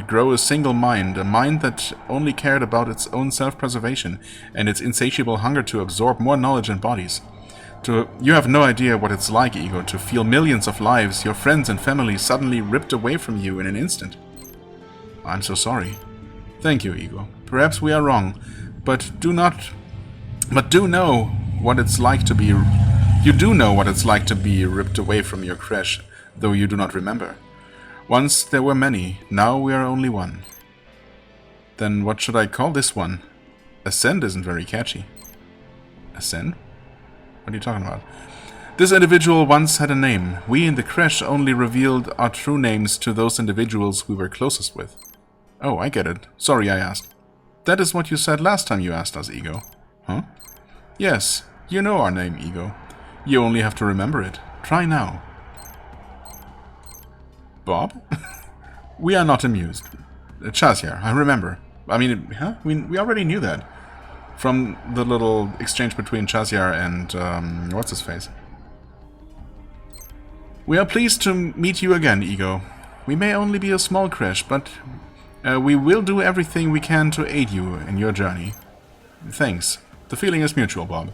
grow a single mind, a mind that only cared about its own self-preservation and its insatiable hunger to absorb more knowledge and bodies. You have no idea what it's like, Ego, to feel millions of lives, your friends and family suddenly ripped away from you in an instant. I'm so sorry. Thank you, Ego. Perhaps we are wrong, but do know what it's like to be... You do know what it's like to be ripped away from your Crash, though you do not remember. Once there were many, now we are only one. Then what should I call this one? Ascend isn't very catchy. Ascend? What are you talking about? This individual once had a name. We in the Crash only revealed our true names to those individuals we were closest with. Oh, I get it. Sorry I asked. That is what you said last time you asked us, Ego. Huh? Yes, you know our name, Ego. You only have to remember it. Try now. Bob? We are not amused. Chazier, I remember. I mean, huh? We already knew that. From the little exchange between Chazier and, what's-his-face. We are pleased to meet you again, Ego. We may only be a small Crash, but we will do everything we can to aid you in your journey. Thanks. The feeling is mutual, Bob.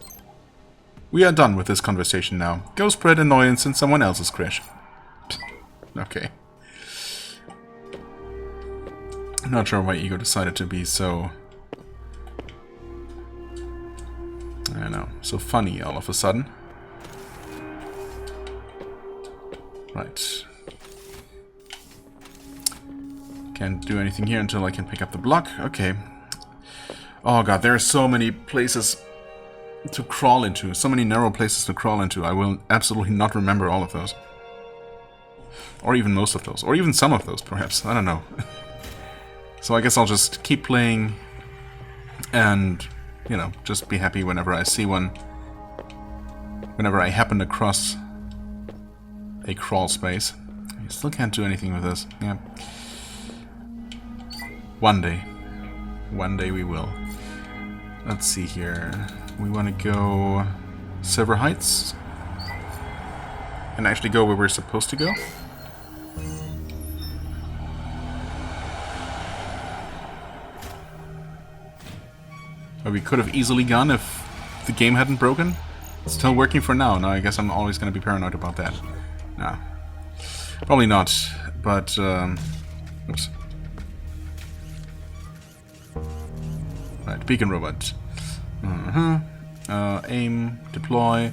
We are done with this conversation now. Go spread annoyance in someone else's Crash. Okay. I'm not sure why Ego decided to be so... I don't know, so funny all of a sudden. Right. Can't do anything here until I can pick up the block. Okay. Oh god, there are so many places to crawl into. So many narrow places to crawl into. I will absolutely not remember all of those. Or even most of those. Or even some of those, perhaps. I don't know. So I guess I'll just keep playing and, you know, just be happy whenever I see one. Whenever I happen across a crawl space. I still can't do anything with this. Yeah. One day. One day we will. Let's see here. We want to go Silver Heights. And actually go where we're supposed to go. Or we could have easily gone if the game hadn't broken. It's still working for now. Now I guess I'm always going to be paranoid about that. No. Probably not. But, oops. Right, beacon robot. Aim, deploy.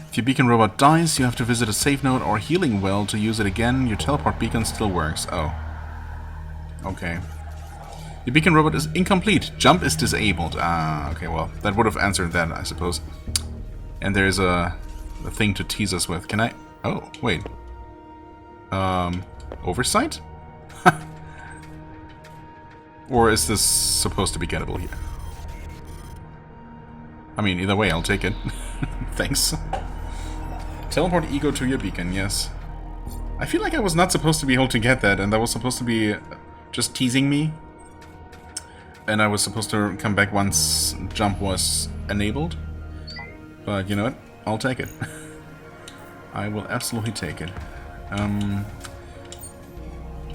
If your beacon robot dies, you have to visit a save node or healing well to use it again. Your teleport beacon still works. Oh. Okay. Your beacon robot is incomplete. Jump is disabled. Ah, okay, well, that would have answered that, I suppose. And there's a thing to tease us with. Can I... Oh, wait. Oversight? Or is this supposed to be gettable here? I mean, either way, I'll take it. Thanks. Teleport ego to your beacon, yes. I feel like I was not supposed to be able to get that, and that was supposed to be just teasing me. And I was supposed to come back once jump was enabled. But you know what? I'll take it. I will absolutely take it.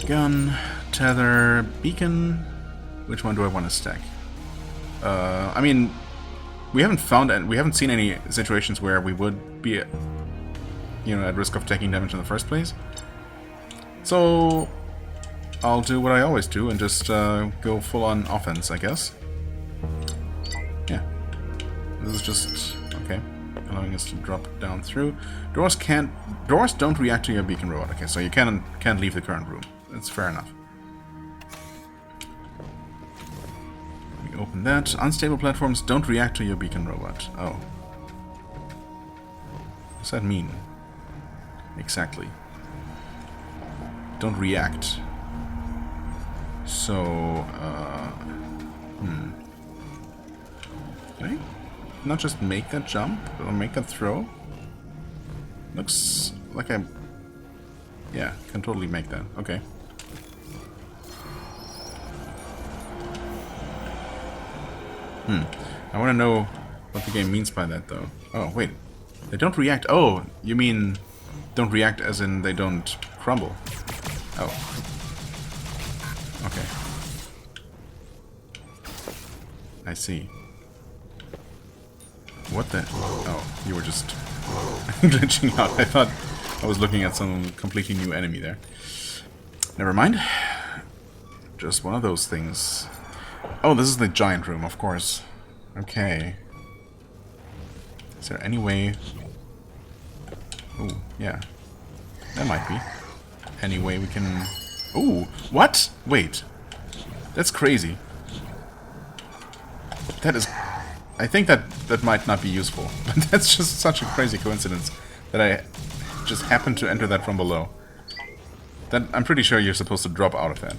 Gun, tether, beacon. Which one do I want to stack? I mean, we haven't found and we haven't seen any situations where we would be, you know, at risk of taking damage in the first place. So I'll do what I always do and just go full on offense, I guess. Yeah, this is just okay, allowing us to drop down through. Doors don't react to your beacon robot. Okay, so you can't leave the current room. That's fair enough. We open that. Unstable platforms don't react to your beacon robot. Oh, what does that mean exactly? Don't react. So, can I not just make that jump or make that throw? Looks like I, yeah, can totally make that. Okay. I want to know what the game means by that, though. Oh, wait. They don't react. Oh, you mean don't react as in they don't crumble. Oh. Okay. I see. What the? Oh, you were just glitching out. I thought I was looking at some completely new enemy there. Never mind. Just one of those things. Oh, this is the giant room, of course. Okay. Is there any way... Oh, yeah. There might be. Any way we can... Ooh, what? Wait. That's crazy. That is... I think that might not be useful. But that's just such a crazy coincidence that I just happened to enter that from below. That I'm pretty sure you're supposed to drop out of that.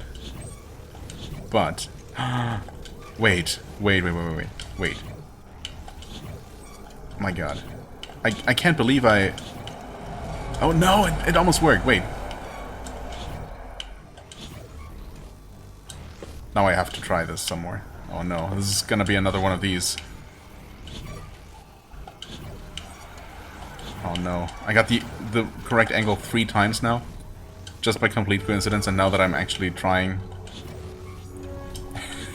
But... Wait. My god. I can't believe I... Oh no, it almost worked. Wait. Now I have to try this somewhere. Oh no, this is gonna be another one of these. Oh no. I got the correct angle 3 times now. Just by complete coincidence, and now that I'm actually trying...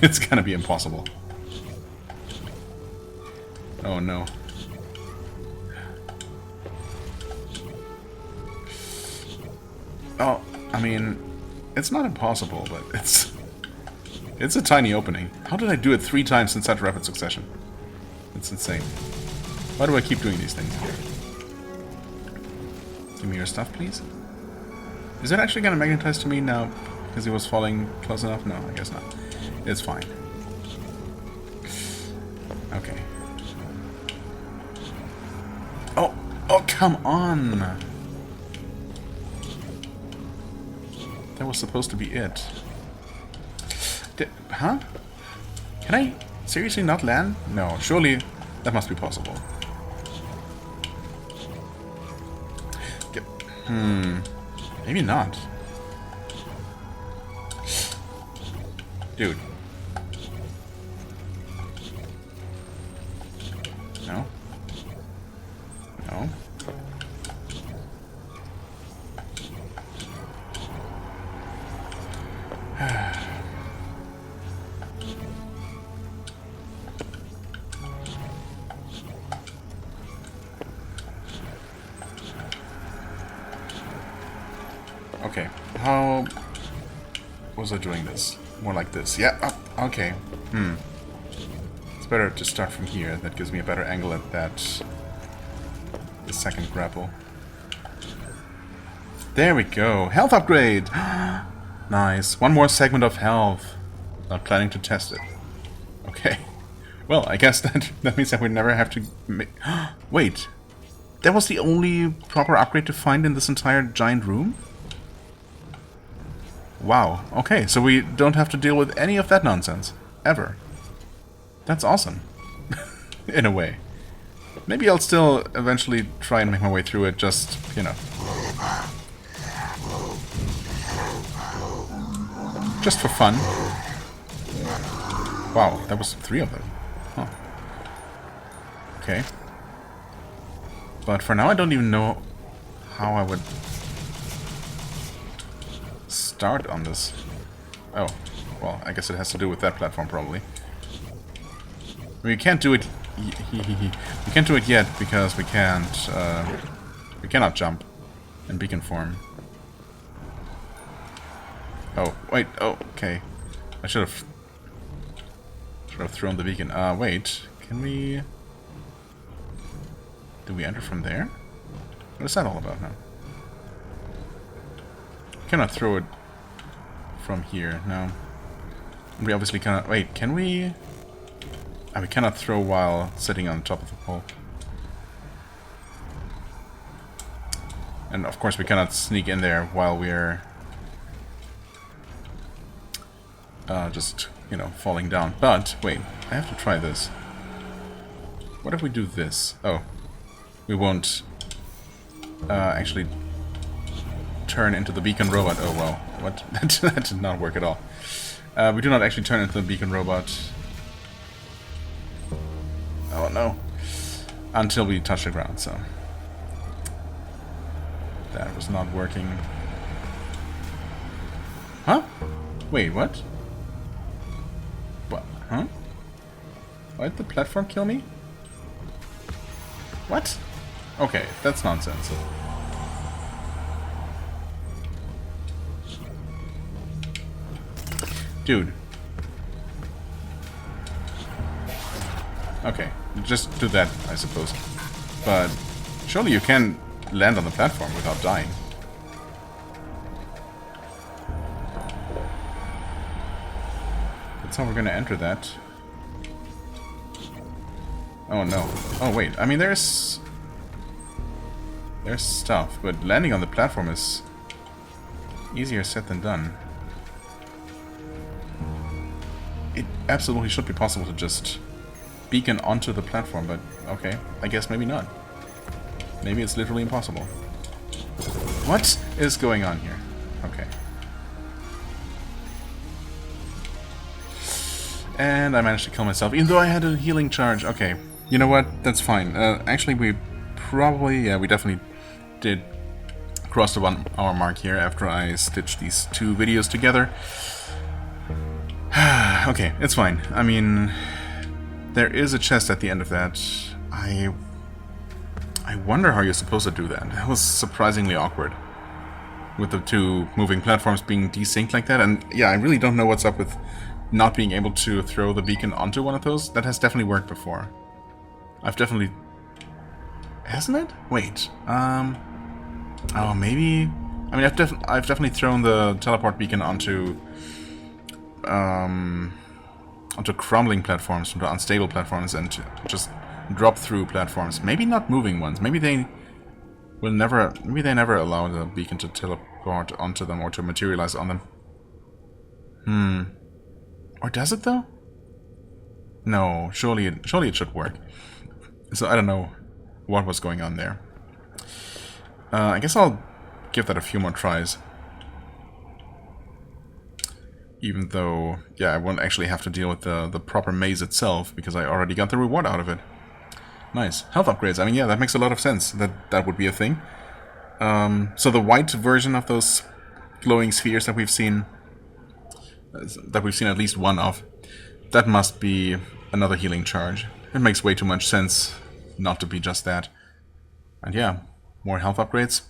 It's gonna be impossible. Oh no. Oh, I mean, it's not impossible, but it's a tiny opening. How did I do it 3 times in such rapid succession? It's insane. Why do I keep doing these things? Give me your stuff, please. Is it actually gonna magnetize to me now because he was falling close enough? No, I guess not. It's fine. Okay. Oh, come on! That was supposed to be it. Huh? Can I seriously not land? No, surely that must be possible. Maybe not. Dude. No. No. Okay, how was I doing this? More like this. Yeah, okay. better to start from here. That gives me a better angle at that... the second grapple. There we go. Health upgrade! Nice. One more segment of health. Not planning to test it. Okay. Well, I guess that means that we never have to... Wait. That was the only proper upgrade to find in this entire giant room? Wow. Okay, so we don't have to deal with any of that nonsense. Ever. That's awesome. In a way. Maybe I'll still eventually try and make my way through it, just, you know. Just for fun. Wow, that was 3 of them. Huh. Okay. But for now I don't even know how I would start on this. Oh, well, I guess it has to do with that platform probably. We can't do it. We can't do it yet because we can't. We cannot jump in beacon form. Oh wait. Oh, okay. I should have thrown the beacon. Wait. Can we? Do we enter from there? What is that all about now? Cannot throw it from here. No. We obviously cannot. Wait. Can we? We cannot throw while sitting on top of the pole. And of course we cannot sneak in there while we're just, you know, falling down. But, wait, I have to try this. What if we do this? Oh, we won't actually turn into the beacon robot. Oh, well, what? That did not work at all. We do not actually turn into the beacon robot. Oh no. Until we touch the ground, so. That was not working. Huh? Wait, what? What? Huh? Why did the platform kill me? What? Okay, that's nonsense. Dude. Okay, just do that, I suppose. But surely you can land on the platform without dying. That's how we're gonna enter that. Oh no. Oh wait, I mean there's stuff, but landing on the platform is easier said than done. It absolutely should be possible to just beacon onto the platform, but okay, I guess maybe not. Maybe it's literally impossible. What is going on here? Okay. And I managed to kill myself, even though I had a healing charge. Okay, you know what? That's fine. Actually, we probably... Yeah, we definitely did cross the 1 hour mark here after I stitched these 2 videos together. Okay, it's fine. I mean... There is a chest at the end of that. I wonder how you're supposed to do that. That was surprisingly awkward. With the 2 moving platforms being desynced like that. And yeah, I really don't know what's up with not being able to throw the beacon onto one of those. That has definitely worked before. I've definitely... Hasn't it? Wait. Oh, maybe... I mean, I've definitely thrown the teleport beacon onto crumbling platforms, onto unstable platforms, and to just drop through platforms. Maybe not moving ones. Maybe they will never. Maybe they never allow the beacon to teleport onto them or to materialize on them. Or does it though? No. Surely it should work. So I don't know what was going on there. I guess I'll give that a few more tries. Even though, yeah, I won't actually have to deal with the proper maze itself, because I already got the reward out of it. Nice. Health upgrades. I mean, yeah, that makes a lot of sense. That would be a thing. So the white version of those glowing spheres that we've seen at least one of, that must be another healing charge. It makes way too much sense not to be just that. And yeah, more health upgrades.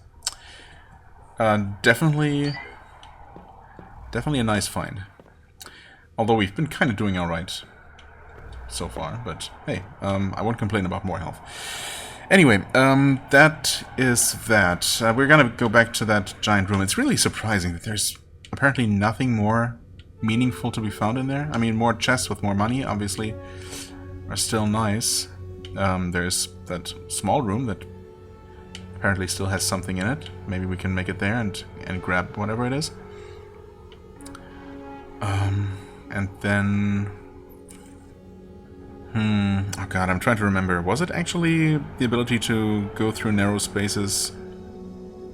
Definitely a nice find. Although we've been kind of doing alright. so far, but hey, I won't complain about more health. Anyway, that is that. We're gonna go back to that giant room. It's really surprising that there's apparently nothing more meaningful to be found in there. I mean, more chests with more money, obviously, are still nice. There's that small room that apparently still has something in it. Maybe we can make it there and grab whatever it is. And then... oh god, I'm trying to remember. Was it actually the ability to go through narrow spaces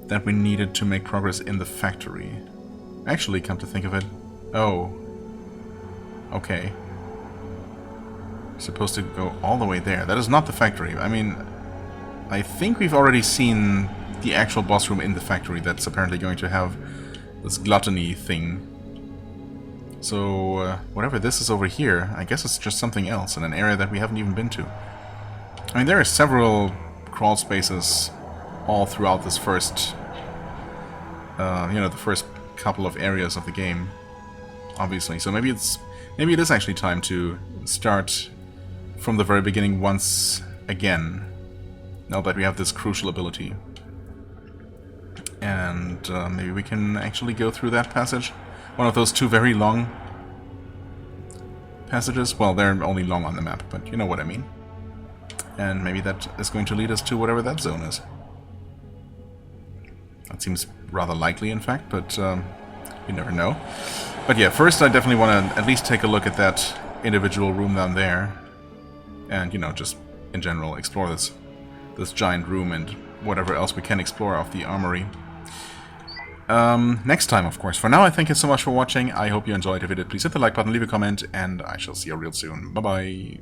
that we needed to make progress in the factory? Actually, come to think of it... Oh. Okay. Supposed to go all the way there. That is not the factory. I mean, I think we've already seen the actual boss room in the factory that's apparently going to have this gluttony thing. So, whatever this is over here, I guess it's just something else in an area that we haven't even been to. I mean, there are several crawl spaces all throughout this first, you know, the first couple of areas of the game, obviously. So maybe it is actually time to start from the very beginning once again, now that we have this crucial ability. And maybe we can actually go through that passage. One of those two very long passages. Well, they're only long on the map, but you know what I mean. And maybe that is going to lead us to whatever that zone is. That seems rather likely, in fact, but you never know. But yeah, first I definitely want to at least take a look at that individual room down there. And, you know, just in general explore this giant room and whatever else we can explore of the armory. Next time, of course. For now, I thank you so much for watching. I hope you enjoyed. If you did, please hit the like button, leave a comment, and I shall see you real soon. Bye-bye.